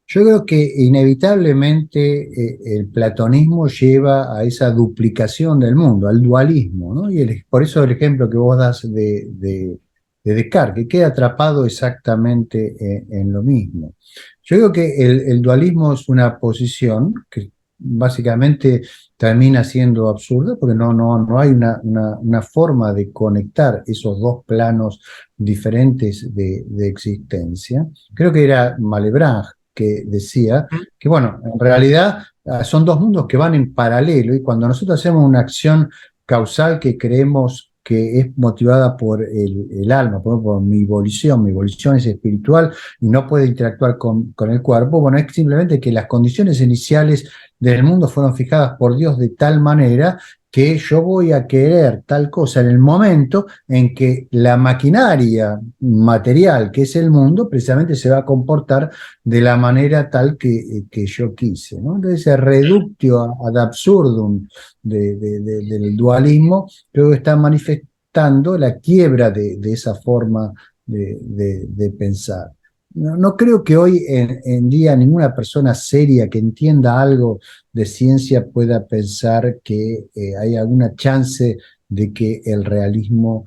Yo creo que inevitablemente el platonismo lleva a esa duplicación del mundo, al dualismo, ¿no? Y por eso el ejemplo que vos das de Descartes, que queda atrapado exactamente en lo mismo. Yo creo que el dualismo es una posición que básicamente termina siendo absurda porque no hay una forma de conectar esos dos planos diferentes de existencia. Creo que era Malebranche que decía que, bueno, en realidad son dos mundos que van en paralelo y cuando nosotros hacemos una acción causal que creemos que es motivada por el alma, por mi volición es espiritual y no puede interactuar con el cuerpo, bueno, es simplemente que las condiciones iniciales del mundo fueron fijadas por Dios de tal manera que yo voy a querer tal cosa en el momento en que la maquinaria material que es el mundo precisamente se va a comportar de la manera tal que yo quise, ¿no? Entonces ese reductio ad absurdum del dualismo creo que está manifestando la quiebra de esa forma de pensar. No creo que hoy en día ninguna persona seria que entienda algo de ciencia pueda pensar que hay alguna chance de que el dualismo,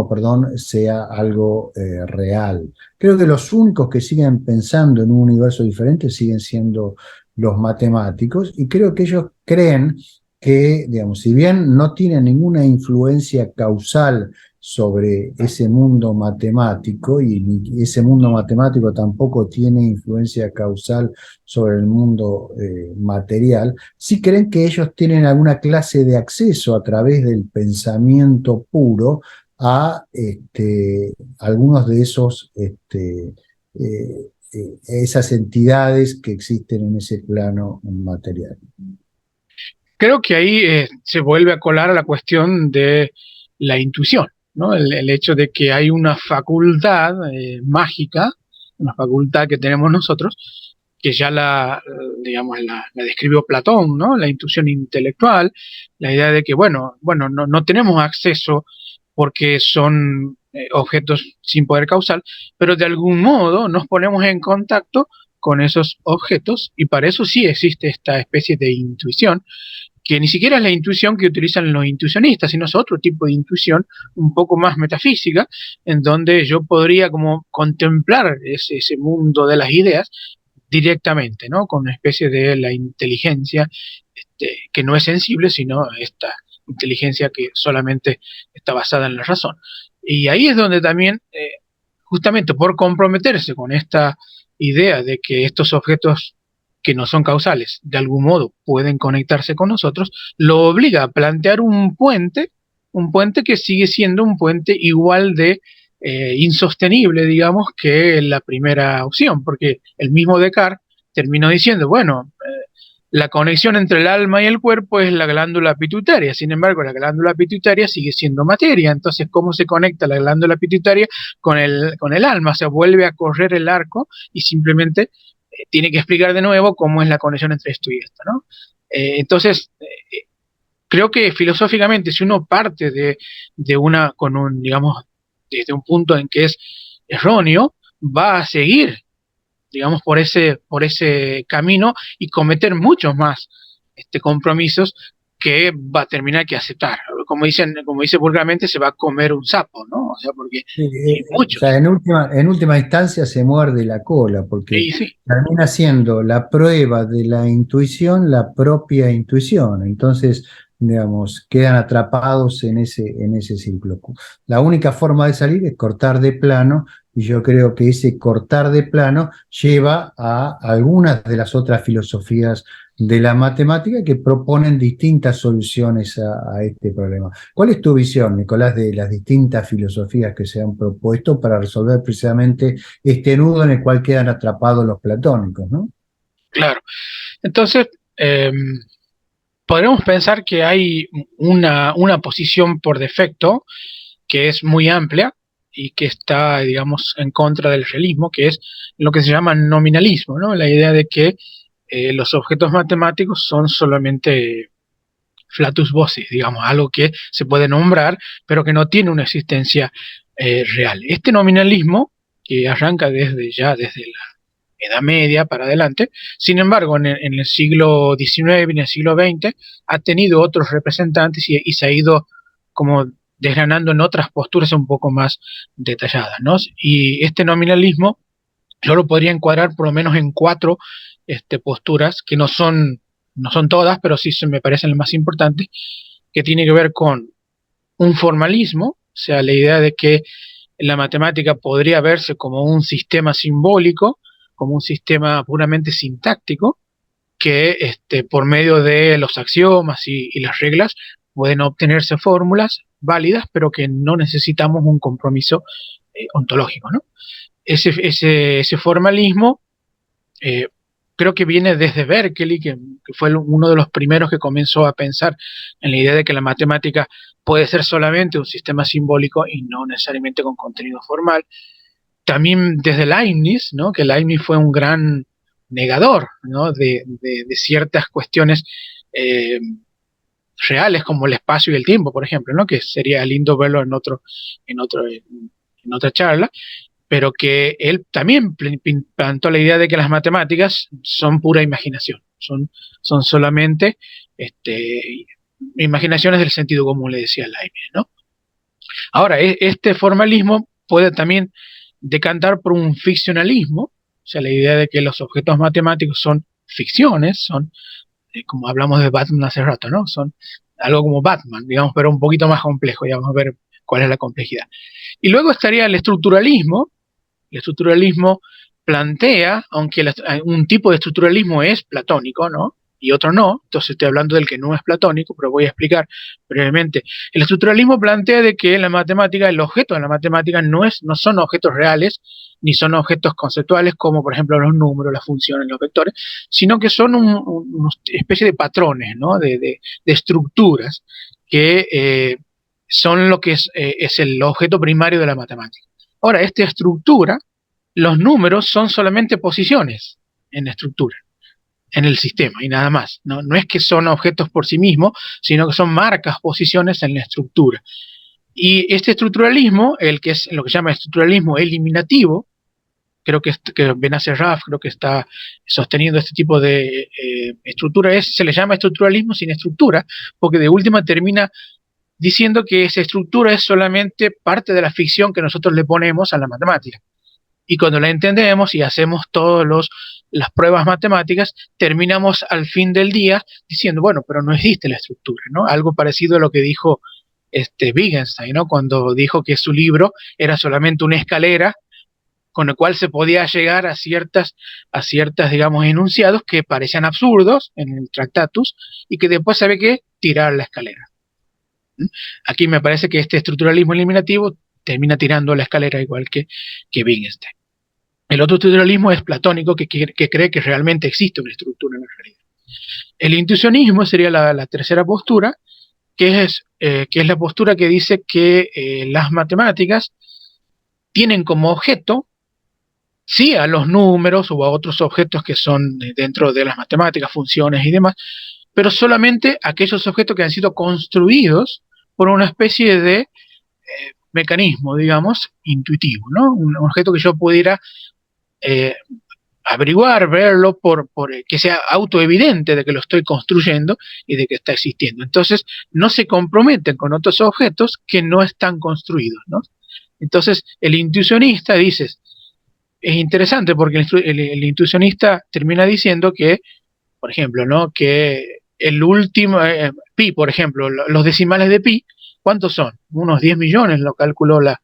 perdón, sea algo real. Creo que los únicos que siguen pensando en un universo diferente siguen siendo los matemáticos, y creo que ellos creen que, digamos, si bien no tienen ninguna influencia causal sobre ese mundo matemático, y ese mundo matemático tampoco tiene influencia causal sobre el mundo material, sí creen que ellos tienen alguna clase de acceso a través del pensamiento puro a algunos de esos esas entidades que existen en ese plano material. Creo que ahí se vuelve a colar a la cuestión de la intuición, ¿no? El hecho de que hay una facultad mágica, una facultad que tenemos nosotros, que ya digamos, la describió Platón, ¿no? La intuición intelectual, la idea de que, bueno, no tenemos acceso porque son objetos sin poder causal, pero de algún modo nos ponemos en contacto con esos objetos, y para eso sí existe esta especie de intuición, que ni siquiera es la intuición que utilizan los intuicionistas, sino es otro tipo de intuición un poco más metafísica, en donde yo podría como contemplar ese mundo de las ideas directamente, ¿no? Con una especie de la inteligencia que no es sensible, sino esta inteligencia que solamente está basada en la razón. Y ahí es donde también, justamente por comprometerse con esta idea de que estos objetos que no son causales, de algún modo pueden conectarse con nosotros, lo obliga a plantear un puente que sigue siendo un puente igual de insostenible, digamos, que la primera opción, porque el mismo Descartes terminó diciendo, bueno, la conexión entre el alma y el cuerpo es la glándula pituitaria. Sin embargo, la glándula pituitaria sigue siendo materia. Entonces, ¿cómo se conecta la glándula pituitaria con el alma? O sea, vuelve a correr el arco y simplemente tiene que explicar de nuevo cómo es la conexión entre esto y esto, ¿no? Entonces, creo que filosóficamente, si uno parte de una, con un, digamos, desde un punto en que es erróneo, va a seguir, digamos, por ese camino y cometer muchos más compromisos que va a terminar que aceptar. Como dice vulgarmente, se va a comer un sapo, ¿no? O sea, porque Sí, hay o sea, muchos. en última instancia se muerde la cola, porque Y sí, termina siendo la prueba de la intuición la propia intuición. Entonces, digamos, quedan atrapados en ese círculo. La única forma de salir es cortar de plano, y yo creo que ese cortar de plano lleva a algunas de las otras filosofías de la matemática que proponen distintas soluciones a este problema. ¿Cuál es tu visión, Nicolás, de las distintas filosofías que se han propuesto para resolver precisamente este nudo en el cual quedan atrapados los platónicos, ¿no? claro. Entonces, eh, podremos pensar que hay una posición por defecto que es muy amplia y que está, digamos, en contra del realismo, que es lo que se llama nominalismo, ¿no? La idea de que los objetos matemáticos son solamente flatus vocis, digamos, algo que se puede nombrar, pero que no tiene una existencia real. Este nominalismo, que arranca desde la Edad Media para adelante, sin embargo, en el siglo XIX y en el siglo XX ha tenido otros representantes y se ha ido como desgranando en otras posturas un poco más detalladas, ¿no? Y este nominalismo yo lo podría encuadrar por lo menos en cuatro posturas, que no son todas, pero sí se me parecen las más importantes, que tiene que ver con un formalismo, o sea, la idea de que la matemática podría verse como un sistema simbólico, como un sistema puramente sintáctico, que por medio de los axiomas y las reglas pueden obtenerse fórmulas válidas, pero que no necesitamos un compromiso ontológico, ¿no? Ese formalismo eh, creo que viene desde Berkeley, que fue uno de los primeros que comenzó a pensar en la idea de que la matemática puede ser solamente un sistema simbólico y no necesariamente con contenido formal. También desde Leibniz, ¿no? Que Leibniz fue un gran negador, ¿no? De ciertas cuestiones eh, reales como el espacio y el tiempo, por ejemplo, ¿no? Que sería lindo verlo en, otro, en otra charla, pero que él también plantó la idea de que las matemáticas son pura imaginación, son solamente este, imaginaciones del sentido común, le decía Leibniz, ¿no? Ahora, este formalismo puede también decantar por un ficcionalismo, o sea, la idea de que los objetos matemáticos son ficciones, son, como hablamos de Batman hace rato, ¿no? Son algo como Batman, digamos, pero un poquito más complejo, ya vamos a ver cuál es la complejidad. Y luego estaría el estructuralismo. El estructuralismo plantea, aunque un tipo de estructuralismo es platónico, ¿no? Y otro no, entonces estoy hablando del que no es platónico, pero voy a explicar brevemente. El estructuralismo plantea de que la matemática, el objeto de la matemática no son objetos reales, ni son objetos conceptuales como por ejemplo los números, las funciones, los vectores, sino que son una especie de patrones, ¿no? de estructuras que son lo que es el objeto primario de la matemática. Ahora, esta estructura, los números son solamente posiciones en la estructura, en el sistema y nada más. No es que son objetos por sí mismos, sino que son marcas, posiciones en la estructura. Y este estructuralismo, el que es lo que se llama estructuralismo eliminativo, creo que Benacer Raff creo que está sosteniendo este tipo de estructura, se le llama estructuralismo sin estructura, porque de última termina diciendo que esa estructura es solamente parte de la ficción que nosotros le ponemos a la matemática. Y cuando la entendemos y hacemos todas las pruebas matemáticas, terminamos al fin del día diciendo, bueno, pero no existe la estructura, ¿no? Algo parecido a lo que dijo Wittgenstein, ¿no? Cuando dijo que su libro era solamente una escalera con la cual se podía llegar a ciertas, digamos, enunciados que parecían absurdos en el Tractatus y que después sabe que tirar la escalera. Aquí me parece que este estructuralismo eliminativo termina tirando la escalera igual que Wittgenstein. El otro estructuralismo es platónico, que cree que realmente existe una estructura en la realidad. El intuicionismo sería la tercera postura, que es la postura que dice que las matemáticas tienen como objeto, sí, a los números o a otros objetos que son dentro de las matemáticas, funciones y demás, pero solamente aquellos objetos que han sido construidos por una especie de mecanismo, digamos, intuitivo, ¿no? Un objeto que yo pudiera averiguar, verlo, por que sea autoevidente de que lo estoy construyendo y de que está existiendo. Entonces, no se comprometen con otros objetos que no están construidos, ¿no? Entonces, el intuicionista dice, es interesante porque el intuicionista termina diciendo que, por ejemplo, ¿no? Que el último, pi, por ejemplo, los decimales de pi, ¿cuántos son? Unos 10 millones, lo calculó la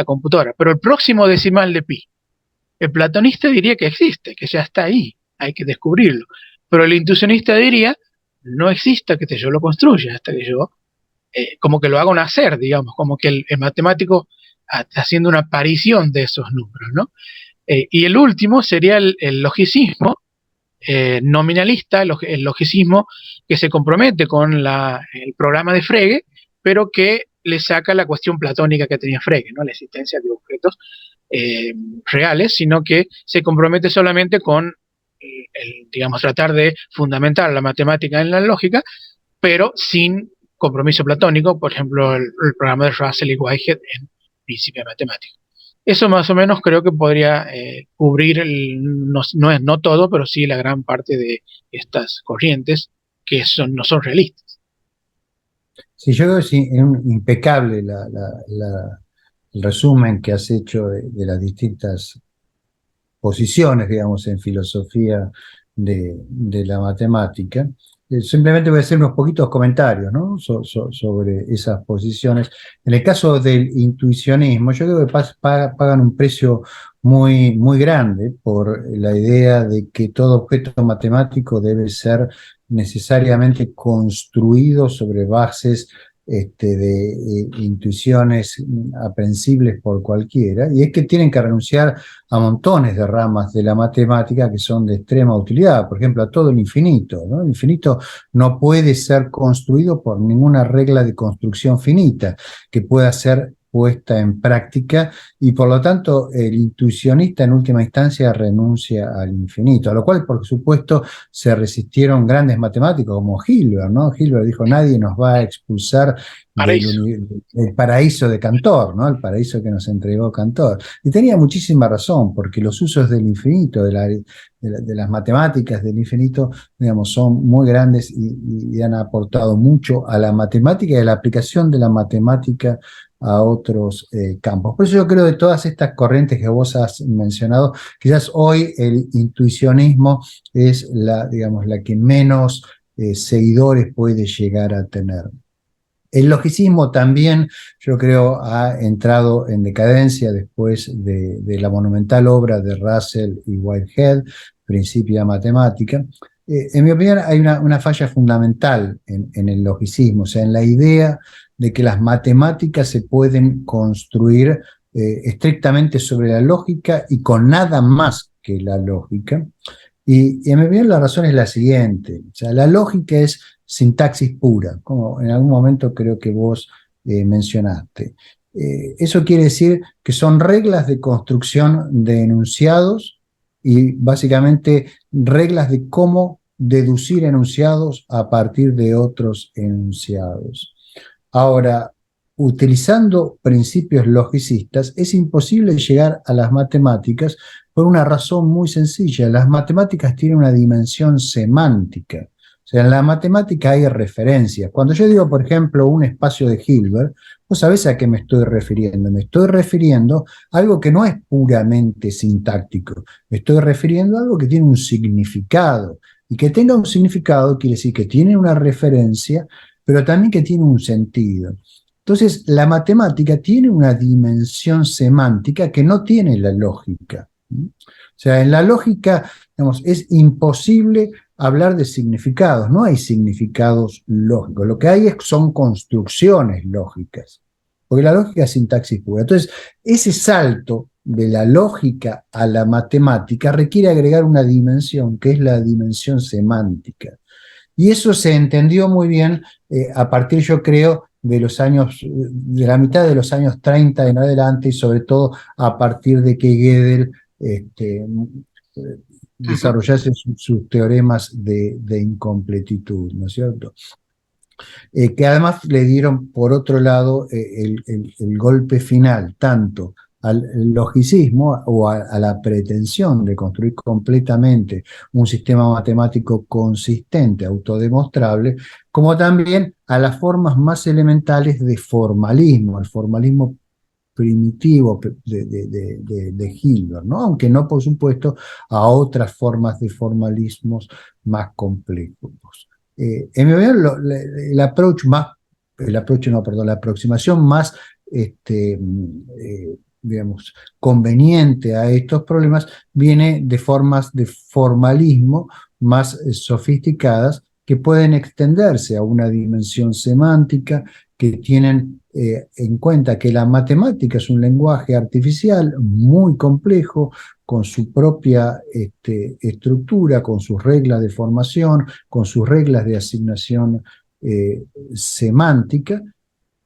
computadora. Pero el próximo decimal de pi, el platonista diría que existe, que ya está ahí, hay que descubrirlo. Pero el intuicionista diría, no existe hasta que yo lo construya, hasta que yo, como que lo haga nacer, digamos, como que el matemático haciendo una aparición de esos números, ¿no? Y el último sería el logicismo nominalista, el logicismo que se compromete con el programa de Frege, pero que le saca la cuestión platónica que tenía Frege, ¿no? La existencia de objetos reales, sino que se compromete solamente con, digamos, tratar de fundamentar la matemática en la lógica, pero sin compromiso platónico, por ejemplo, el programa de Russell y Whitehead en Principia de Matemática. Eso más o menos creo que podría cubrir, no todo, pero sí la gran parte de estas corrientes que no son realistas. Sí, yo creo que es impecable el resumen que has hecho de las distintas posiciones, digamos, en filosofía de la matemática. Simplemente voy a hacer unos poquitos comentarios, ¿no? Sobre esas posiciones. En el caso del intuicionismo, yo creo que pagan un precio muy, muy grande por la idea de que todo objeto matemático debe ser necesariamente construido sobre bases de intuiciones aprehensibles por cualquiera, y es que tienen que renunciar a montones de ramas de la matemática que son de extrema utilidad, por ejemplo, a todo el infinito, ¿no? El infinito no puede ser construido por ninguna regla de construcción finita que pueda ser puesta en práctica y por lo tanto el intuicionista en última instancia renuncia al infinito, a lo cual por supuesto se resistieron grandes matemáticos como Hilbert, ¿no? Hilbert dijo: nadie nos va a expulsar Paraíso. del paraíso de Cantor, ¿no? El paraíso que nos entregó Cantor. Y tenía muchísima razón, porque los usos del infinito, de las matemáticas del infinito, digamos, son muy grandes y han aportado mucho a la matemática y a la aplicación de la matemática a otros campos. Por eso yo creo que de todas estas corrientes que vos has mencionado, quizás hoy el intuicionismo es digamos, la que menos seguidores puede llegar a tener. El logicismo también, yo creo, ha entrado en decadencia después de la monumental obra de Russell y Whitehead, Principia Matemática. En mi opinión, hay una falla fundamental en el logicismo, o sea, en la idea de que las matemáticas se pueden construir estrictamente sobre la lógica y con nada más que la lógica. Y en mi opinión la razón es la siguiente, o sea, la lógica es sintaxis pura, como en algún momento creo que vos mencionaste. Eso quiere decir que son reglas de construcción de enunciados y básicamente reglas de cómo deducir enunciados a partir de otros enunciados. Ahora, utilizando principios logicistas, es imposible llegar a las matemáticas por una razón muy sencilla. Las matemáticas tienen una dimensión semántica. O sea, en la matemática hay referencias. Cuando yo digo, por ejemplo, un espacio de Hilbert, vos sabés a qué me estoy refiriendo. Me estoy refiriendo a algo que no es puramente sintáctico. Me estoy refiriendo a algo que tiene un significado. Y que tenga un significado quiere decir que tiene una referencia, pero también que tiene un sentido. Entonces, la matemática tiene una dimensión semántica que no tiene la lógica. O sea, en la lógica, digamos, es imposible hablar de significados, no hay significados lógicos, lo que hay son construcciones lógicas, porque la lógica es sintaxis pura. Entonces, ese salto de la lógica a la matemática requiere agregar una dimensión, que es la dimensión semántica. Y eso se entendió muy bien a partir, yo creo, de la mitad de los años 30 en adelante, y sobre todo a partir de que Gödel desarrollase sus teoremas de incompletitud, ¿no es cierto? Que además le dieron, por otro lado, el golpe final, tanto al logicismo o a la pretensión de construir completamente un sistema matemático consistente, autodemostrable, como también a las formas más elementales de formalismo, el formalismo primitivo de Hilbert, ¿no? Aunque no, por supuesto, a otras formas de formalismos más complejos. En mi opinión, la aproximación más digamos, conveniente a estos problemas viene de formas de formalismo más sofisticadas que pueden extenderse a una dimensión semántica, que tienen en cuenta que la matemática es un lenguaje artificial muy complejo, con su propia estructura, con sus reglas de formación, con sus reglas de asignación semántica,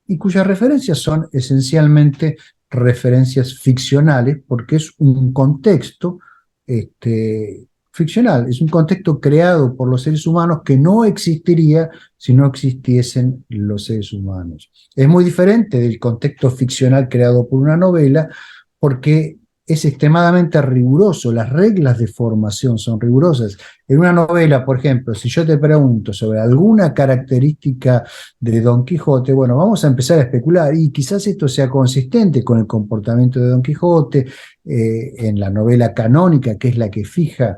y cuyas referencias son esencialmente referencias ficcionales, porque es un contexto ficcional, es un contexto creado por los seres humanos que no existiría si no existiesen los seres humanos. Es muy diferente del contexto ficcional creado por una novela, porque es extremadamente riguroso, las reglas de formación son rigurosas. En una novela, por ejemplo, si yo te pregunto sobre alguna característica de Don Quijote, bueno, vamos a empezar a especular, y quizás esto sea consistente con el comportamiento de Don Quijote en la novela canónica, que es la que fija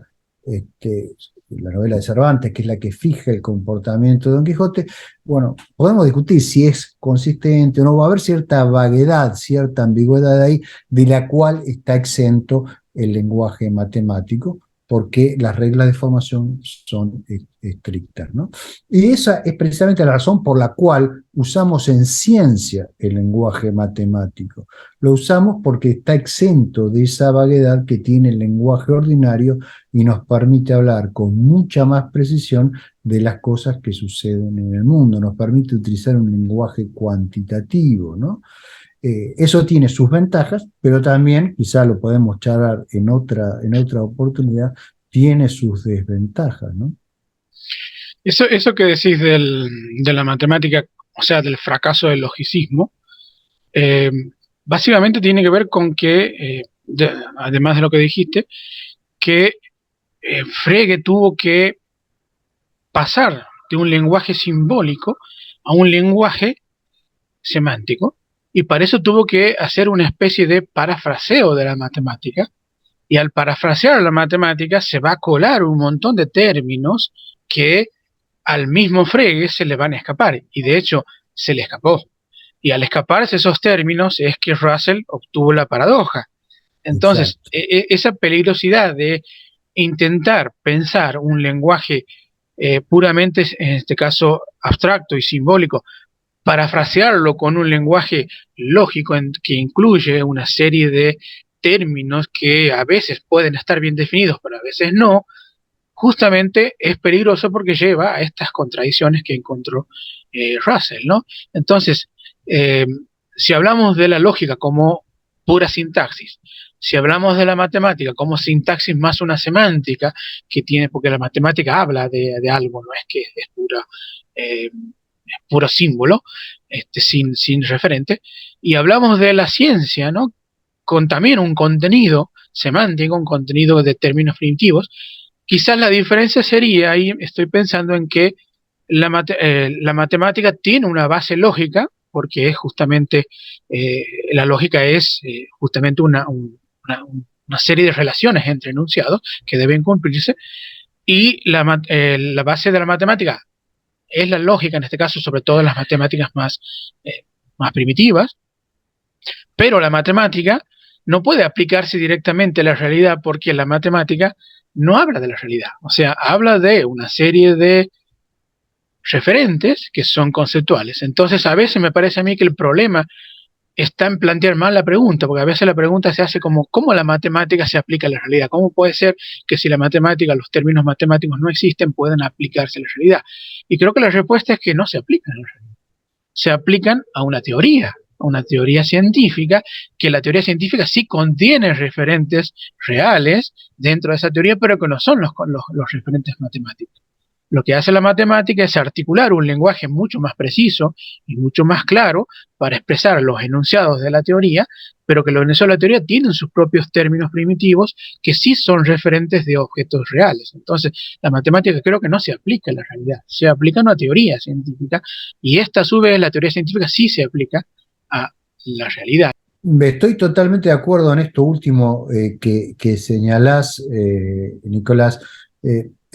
la novela de Cervantes, que es la que fija el comportamiento de Don Quijote. Bueno, podemos discutir si es consistente o no, va a haber cierta vaguedad, cierta ambigüedad ahí, de la cual está exento el lenguaje matemático, porque las reglas de formación son estrictas, ¿no? Y esa es precisamente la razón por la cual usamos en ciencia el lenguaje matemático. Lo usamos porque está exento de esa vaguedad que tiene el lenguaje ordinario y nos permite hablar con mucha más precisión de las cosas que suceden en el mundo, nos permite utilizar un lenguaje cuantitativo, ¿no? Eso tiene sus ventajas, pero también, quizá lo podemos charlar en otra oportunidad, tiene sus desventajas, ¿no? Eso que decís de la matemática, o sea, del fracaso del logicismo, eh, básicamente tiene que ver con que, además de lo que dijiste, que Frege tuvo que pasar de un lenguaje simbólico a un lenguaje semántico, y para eso tuvo que hacer una especie de parafraseo de la matemática, y al parafrasear la matemática se va a colar un montón de términos que al mismo Frege se le van a escapar, y de hecho se le escapó. Y al escaparse esos términos es que Russell obtuvo la paradoja. Entonces, Exacto. esa peligrosidad de intentar pensar un lenguaje puramente, en este caso, abstracto y simbólico, parafrasearlo con un lenguaje lógico que incluye una serie de términos que a veces pueden estar bien definidos, pero a veces no, justamente es peligroso porque lleva a estas contradicciones que encontró Russell, ¿no? Entonces, eh, si hablamos de la lógica como pura sintaxis, si hablamos de la matemática como sintaxis más una semántica que tiene, porque la matemática habla de algo, no es que es puro símbolo, sin referente, y hablamos de la ciencia, ¿no? Con también un contenido semántico, un contenido de términos primitivos. Quizás la diferencia sería, ahí estoy pensando en que la matemática tiene una base lógica, porque es justamente, la lógica es justamente una serie de relaciones entre enunciados que deben cumplirse, y la base de la matemática es la lógica, en este caso, sobre todo en las matemáticas más primitivas, pero la matemática no puede aplicarse directamente a la realidad porque la matemática no habla de la realidad, o sea, habla de una serie de referentes que son conceptuales. Entonces, a veces me parece a mí que el problema está en plantear mal la pregunta, porque a veces la pregunta se hace como, ¿cómo la matemática se aplica a la realidad? ¿Cómo puede ser que si la matemática, los términos matemáticos no existen, puedan aplicarse a la realidad? Y creo que la respuesta es que no se aplican a la realidad. Se aplican a una teoría científica, que la teoría científica sí contiene referentes reales dentro de esa teoría, pero que no son los referentes matemáticos. Lo que hace la matemática es articular un lenguaje mucho más preciso y mucho más claro para expresar los enunciados de la teoría, pero que los enunciados de la teoría tienen sus propios términos primitivos que sí son referentes de objetos reales. Entonces, la matemática creo que no se aplica a la realidad, se aplica a una teoría científica, y esta a su vez, la teoría científica sí se aplica a la realidad. Estoy totalmente de acuerdo en esto último que señalás, Nicolás.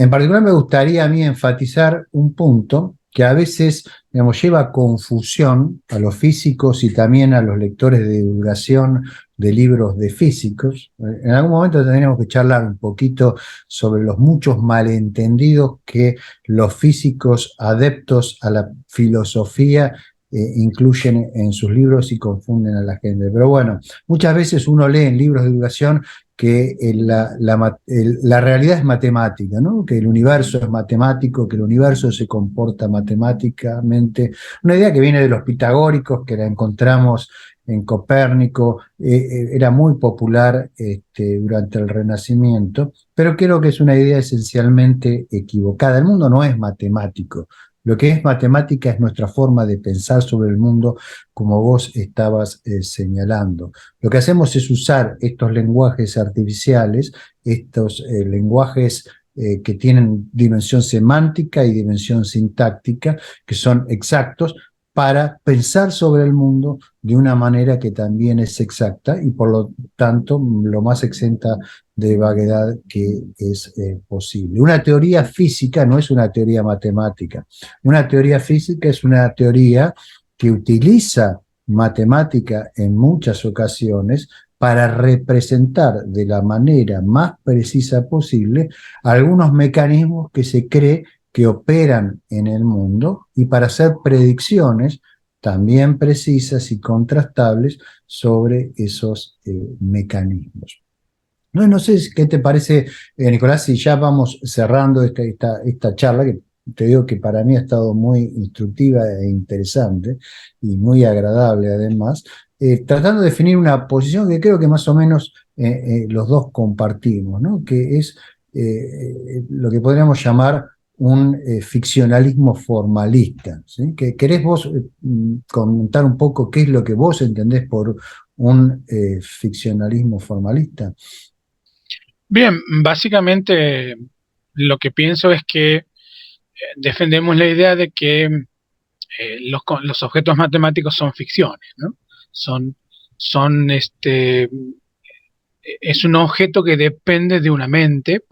En particular me gustaría a mí enfatizar un punto que a veces, digamos, lleva a confusión a los físicos y también a los lectores de divulgación de libros de físicos. En algún momento tendríamos que charlar un poquito sobre los muchos malentendidos que los físicos adeptos a la filosofía incluyen en sus libros y confunden a la gente. Pero bueno, muchas veces uno lee en libros de divulgación que la realidad es matemática, ¿no? Que el universo es matemático, que el universo se comporta matemáticamente. Una idea que viene de los pitagóricos, que la encontramos en Copérnico, era muy popular durante el Renacimiento, pero creo que es una idea esencialmente equivocada. El mundo no es matemático. Lo que es matemática es nuestra forma de pensar sobre el mundo, como vos estabas señalando. Lo que hacemos es usar estos lenguajes artificiales, estos lenguajes que tienen dimensión semántica y dimensión sintáctica, que son exactos, para pensar sobre el mundo de una manera que también es exacta y por lo tanto lo más exenta de vaguedad que es posible. Una teoría física no es una teoría matemática. Una teoría física es una teoría que utiliza matemática en muchas ocasiones para representar de la manera más precisa posible algunos mecanismos que se cree que operan en el mundo y para hacer predicciones también precisas y contrastables sobre esos mecanismos. No sé qué te parece, Nicolás, si ya vamos cerrando esta charla, que te digo que para mí ha estado muy instructiva e interesante y muy agradable además, tratando de definir una posición que creo que más o menos los dos compartimos, ¿no? Que es lo que podríamos llamar un ficcionalismo formalista, ¿sí? ¿Querés vos comentar un poco qué es lo que vos entendés por un ficcionalismo formalista? Bien, básicamente lo que pienso es que defendemos la idea de que los objetos matemáticos son ficciones, ¿no? Son, son es un objeto que depende de una mente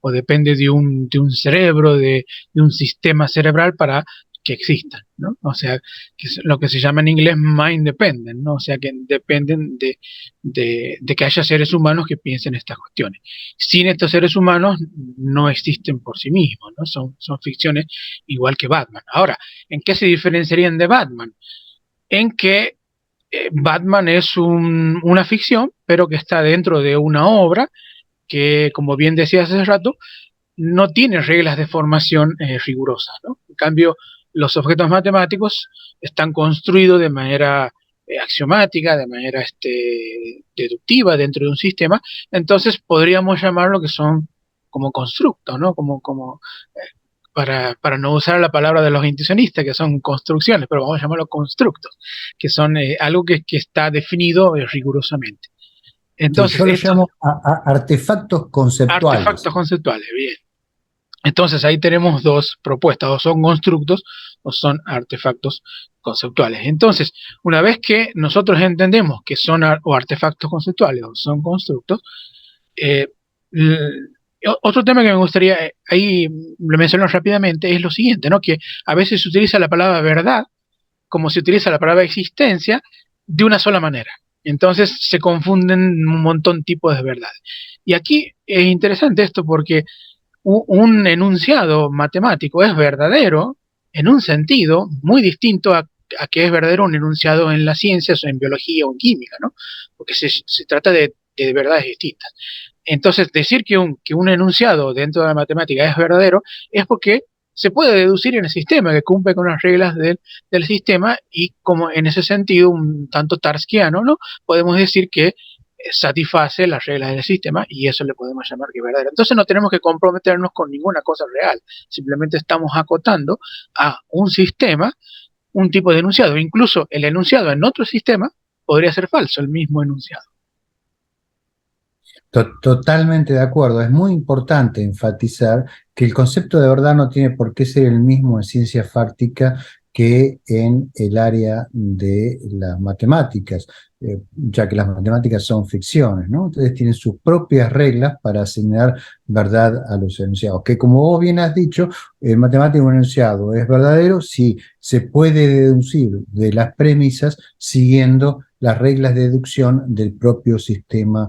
o depende de un cerebro, de un sistema cerebral para que existan, ¿no? O sea, que es lo que se llama en inglés mind dependent, ¿no? O sea, que dependen de que haya seres humanos que piensen estas cuestiones. Sin estos seres humanos no existen por sí mismos, ¿no? Son ficciones igual que Batman. Ahora, ¿en qué se diferenciarían de Batman? En que Batman es una ficción, pero que está dentro de una obra que, como bien decía hace rato, no tiene reglas de formación rigurosas, ¿no? En cambio, los objetos matemáticos están construidos de manera axiomática, de manera deductiva dentro de un sistema, entonces podríamos llamarlo que son como constructos, ¿no? Para no usar la palabra de los intuicionistas, que son construcciones, pero vamos a llamarlo constructos, que son algo que está definido rigurosamente. Sí, Entonces, yo lo estos llamo artefactos conceptuales. artefactos conceptuales, bien. Entonces ahí tenemos dos propuestas, o son constructos o son artefactos conceptuales. Entonces, una vez que nosotros entendemos que son o artefactos conceptuales o son constructos, eh, otro tema que me gustaría, ahí lo menciono rápidamente, es lo siguiente, ¿no? Que a veces se utiliza la palabra verdad como se utiliza la palabra existencia de una sola manera. Entonces se confunden un montón de tipos de verdades. Y aquí es interesante esto porque un enunciado matemático es verdadero en un sentido muy distinto a que es verdadero un enunciado en las ciencias o en biología o en química, ¿no? Porque se trata de verdades distintas. Entonces, decir que un enunciado dentro de la matemática es verdadero es porque se puede deducir en el sistema, que cumple con las reglas del sistema y como en ese sentido, un tanto tarskiano, ¿no? Podemos decir que satisface las reglas del sistema y eso le podemos llamar que es verdadero. Entonces no tenemos que comprometernos con ninguna cosa real, simplemente estamos acotando a un sistema un tipo de enunciado. Incluso el enunciado en otro sistema podría ser falso, el mismo enunciado. Totalmente de acuerdo. Es muy importante enfatizar que el concepto de verdad no tiene por qué ser el mismo en ciencia fáctica que en el área de las matemáticas, ya que las matemáticas son ficciones, ¿no? Entonces tienen sus propias reglas para asignar verdad a los enunciados. Que como vos bien has dicho, el matemático un enunciado es verdadero si se puede deducir de las premisas siguiendo las reglas de deducción del propio sistema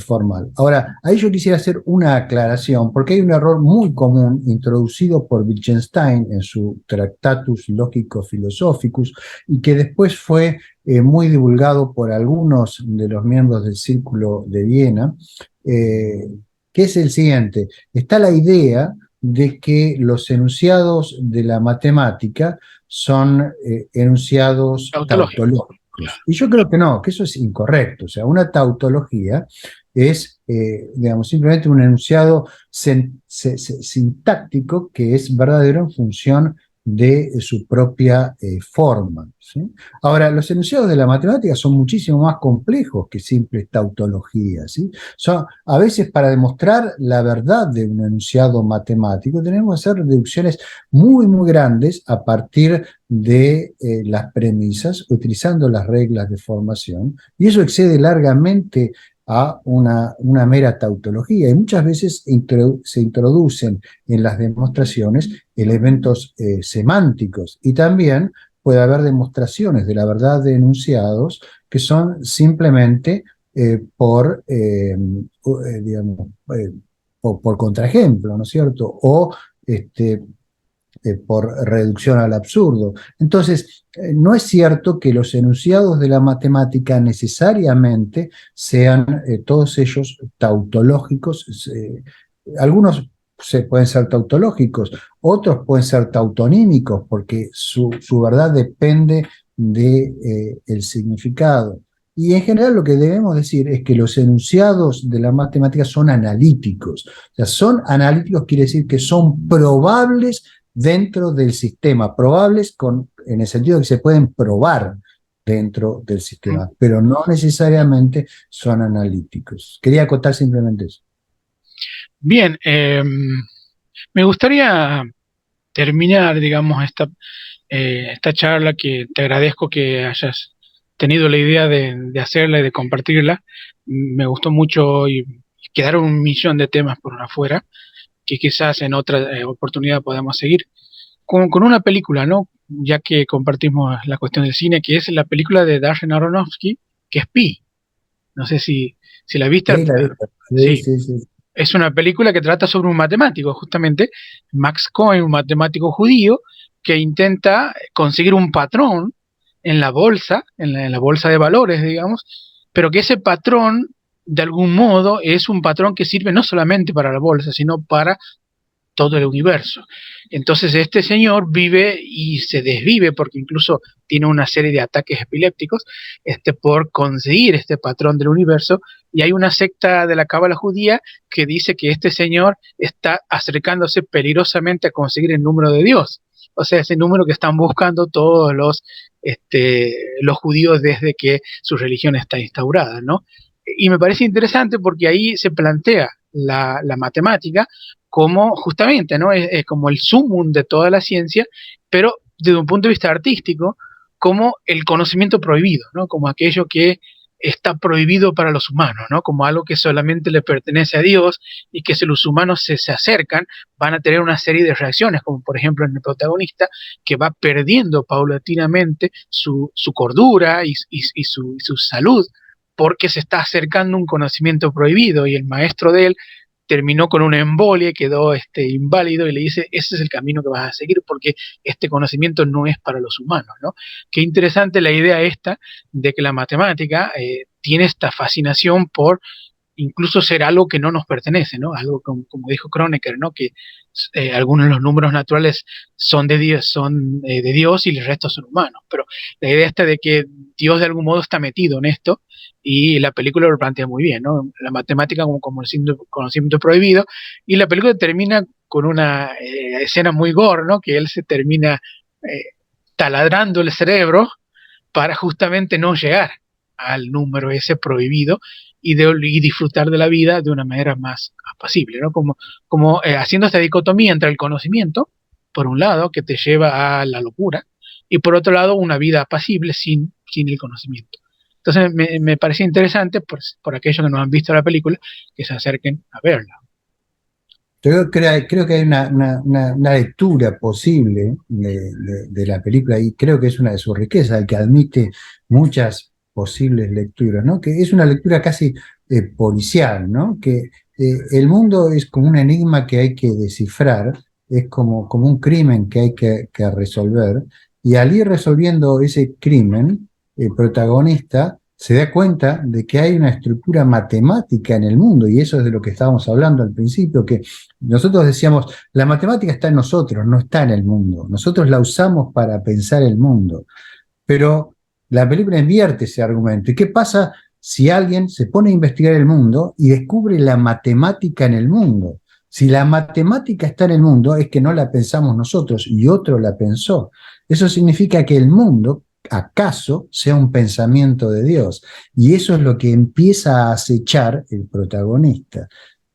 formal. Ahora, ahí yo quisiera hacer una aclaración, porque hay un error muy común introducido por Wittgenstein en su Tractatus Logico-Philosophicus y que después fue muy divulgado por algunos de los miembros del Círculo de Viena, que es el siguiente. Está la idea de que los enunciados de la matemática son enunciados Tautológico. tautológicos. Y yo creo que no, que eso es incorrecto. O sea, una tautología es, digamos, simplemente un enunciado sintáctico que es verdadero en función de su propia forma, ¿sí? Ahora, los enunciados de la matemática son muchísimo más complejos que simples tautologías, ¿sí? A veces para demostrar la verdad de un enunciado matemático tenemos que hacer deducciones muy, muy grandes a partir de las premisas, utilizando las reglas de formación, y eso excede largamente a una mera tautología, y muchas veces se introducen en las demostraciones elementos semánticos, y también puede haber demostraciones de la verdad de enunciados que son simplemente digamos, por contraejemplo, ¿no es cierto? O por reducción al absurdo. Entonces, no es cierto que los enunciados de la matemática necesariamente sean todos ellos tautológicos. Algunos pueden ser tautológicos, otros pueden ser tautonímicos, porque su verdad depende del significado. Y en general lo que debemos decir es que los enunciados de la matemática son analíticos. O sea, son analíticos quiere decir que son probables dentro del sistema, probables en el sentido de que se pueden probar dentro del sistema, pero no necesariamente son analíticos. Quería acotar simplemente eso. Bien, me gustaría terminar, digamos, esta charla, que te agradezco que hayas tenido la idea de hacerla y de compartirla. Me gustó mucho y quedaron un millón de temas por afuera que quizás en otra oportunidad podamos seguir. Con una película, ¿no? Ya que compartimos la cuestión del cine, que es la película de Darren Aronofsky, que es Pi. No sé si la viste. Sí, la vista. Sí, Sí, sí, sí. es una película que trata sobre un matemático, justamente, Max Cohen, un matemático judío, que intenta conseguir un patrón en la bolsa, en la bolsa de valores, digamos, pero que ese patrón, de algún modo, es un patrón que sirve no solamente para la bolsa, sino para todo el universo. Entonces este señor vive y se desvive, porque incluso tiene una serie de ataques epilépticos, por conseguir este patrón del universo, y hay una secta de la cábala judía que dice que este señor está acercándose peligrosamente a conseguir el número de Dios, o sea, ese número que están buscando todos los judíos desde que su religión está instaurada, ¿no? Y me parece interesante porque ahí se plantea la matemática como justamente, ¿no? Es como el sumum de toda la ciencia, pero desde un punto de vista artístico, como el conocimiento prohibido, ¿no? Como aquello que está prohibido para los humanos, ¿no? Como algo que solamente le pertenece a Dios, y que si los humanos se acercan, van a tener una serie de reacciones, como por ejemplo en el protagonista, que va perdiendo paulatinamente su cordura y su salud, porque se está acercando un conocimiento prohibido, y el maestro de él terminó con una embolia, quedó inválido, y le dice, ese es el camino que vas a seguir, porque este conocimiento no es para los humanos, ¿no? Qué interesante la idea esta de que la matemática tiene esta fascinación por incluso ser algo que no nos pertenece, ¿no? Algo como dijo Kronecker, ¿no? Que algunos de los números naturales son de Dios y el resto son humanos. Pero la idea esta de que Dios de algún modo está metido en esto, y la película lo plantea muy bien, ¿no? La matemática como conocimiento prohibido, y la película termina con una escena muy gore, ¿no? Que él se termina taladrando el cerebro para justamente no llegar al número ese prohibido, y disfrutar de la vida de una manera más apacible, ¿no? Como haciendo esta dicotomía entre el conocimiento, por un lado, que te lleva a la locura, y por otro lado, una vida apacible sin el conocimiento. Entonces me parecía interesante, por aquellos que no han visto la película, que se acerquen a verla. Creo que hay una lectura posible de la película, y creo que es una de sus riquezas, el que admite muchas posibles lecturas, ¿no? Que es una lectura casi policial, ¿no? Que el mundo es como un enigma que hay que descifrar, es como un crimen que hay que resolver, y al ir resolviendo ese crimen, el protagonista se da cuenta de que hay una estructura matemática en el mundo, y eso es de lo que estábamos hablando al principio, que nosotros decíamos, la matemática está en nosotros, no está en el mundo. Nosotros la usamos para pensar el mundo. Pero la película invierte ese argumento. ¿Y qué pasa si alguien se pone a investigar el mundo y descubre la matemática en el mundo? Si la matemática está en el mundo, es que no la pensamos nosotros y otro la pensó. Eso significa que el mundo, acaso, sea un pensamiento de Dios. Y eso es lo que empieza a acechar el protagonista.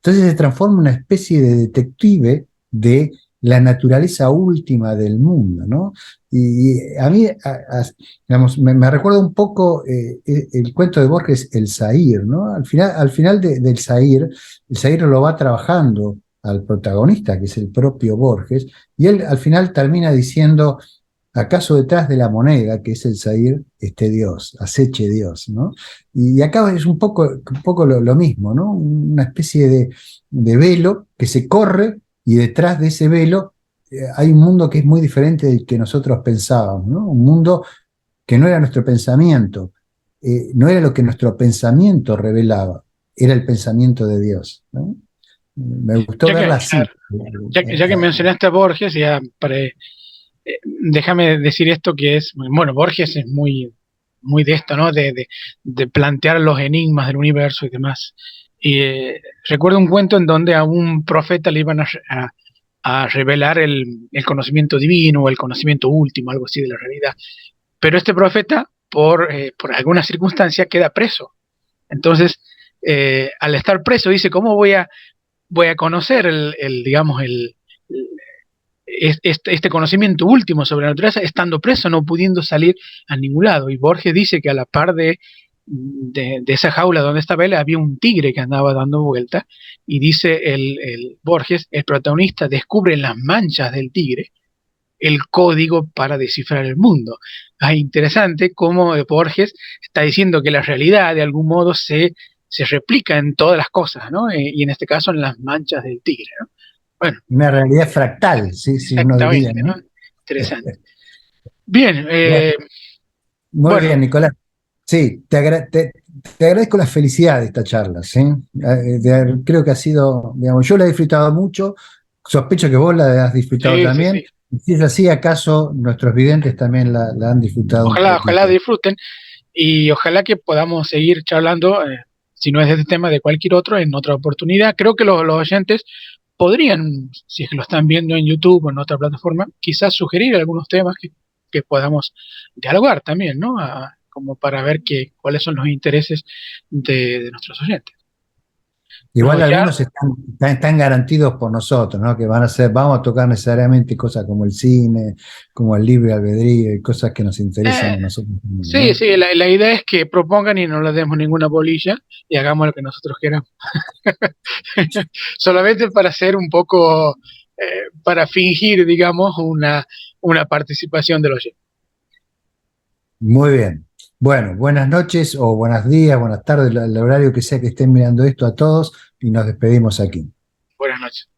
Entonces se transforma en una especie de detective de la naturaleza última del mundo, ¿no? Y a mí, digamos, me recuerda un poco el cuento de Borges, El Zahir, ¿no? Al final del Zahir, el Zahir lo va trabajando al protagonista, que es el propio Borges, y él al final termina diciendo, ¿acaso detrás de la moneda, que es el Zahir, esté Dios, aceche Dios, ¿no? Y acá es un poco lo mismo, ¿no? Una especie de velo que se corre, y detrás de ese velo hay un mundo que es muy diferente del que nosotros pensábamos, ¿no? Un mundo que no era nuestro pensamiento, no era lo que nuestro pensamiento revelaba, era el pensamiento de Dios, ¿no? Me gustó Ya que, verla así. claro, ya que mencionaste a Borges, déjame decir esto que es, bueno, Borges es muy de esto, ¿no? De plantear los enigmas del universo y demás. Y recuerdo un cuento en donde a un profeta le iban a revelar el conocimiento divino o el conocimiento último, algo así de la realidad. Pero este profeta, por alguna circunstancia, queda preso. Entonces, al estar preso, dice, ¿cómo voy a conocer digamos, este conocimiento último sobre la naturaleza estando preso, no pudiendo salir a ningún lado? Y Borges dice que a la par de esa jaula donde estaba él había un tigre que andaba dando vueltas, y dice el Borges, el protagonista descubre en las manchas del tigre el código para descifrar el mundo. Es interesante cómo Borges está diciendo que la realidad de algún modo se replica en todas las cosas, ¿no? Y en este caso en las manchas del tigre, ¿no? Bueno, Una realidad fractal, sí, sí, uno diría, exactamente, ¿no? ¿no? Interesante. Bien, Bueno, muy bueno, bien, Nicolás. Sí, te agradezco la felicidad de esta charla, ¿sí? Creo que ha sido, digamos, yo la he disfrutado mucho, sospecho que vos la has disfrutado sí, sí, también, sí. y si es así, acaso nuestros videntes también la han disfrutado un Ojalá poquito. disfruten y ojalá que podamos seguir charlando, si no es de este tema, de cualquier otro, en otra oportunidad. Creo que los oyentes podrían, si es que lo están viendo en YouTube o en otra plataforma, quizás sugerir algunos temas que podamos dialogar también, ¿no? Como para ver cuáles son los intereses de nuestros oyentes. Bueno, Igual ya, algunos están garantidos por nosotros, ¿no? Que vamos a tocar necesariamente cosas como el cine, como el libre albedrío y cosas que nos interesan eh, a nosotros también, sí, ¿no? sí, la idea es que propongan y no les demos ninguna bolilla y hagamos lo que nosotros queramos. Solamente para hacer un poco, para fingir, digamos, una participación de los oyentes. Muy bien. Bueno, buenas noches o buenos días, buenas tardes, el horario que sea que estén mirando esto a todos y nos despedimos aquí. Buenas noches.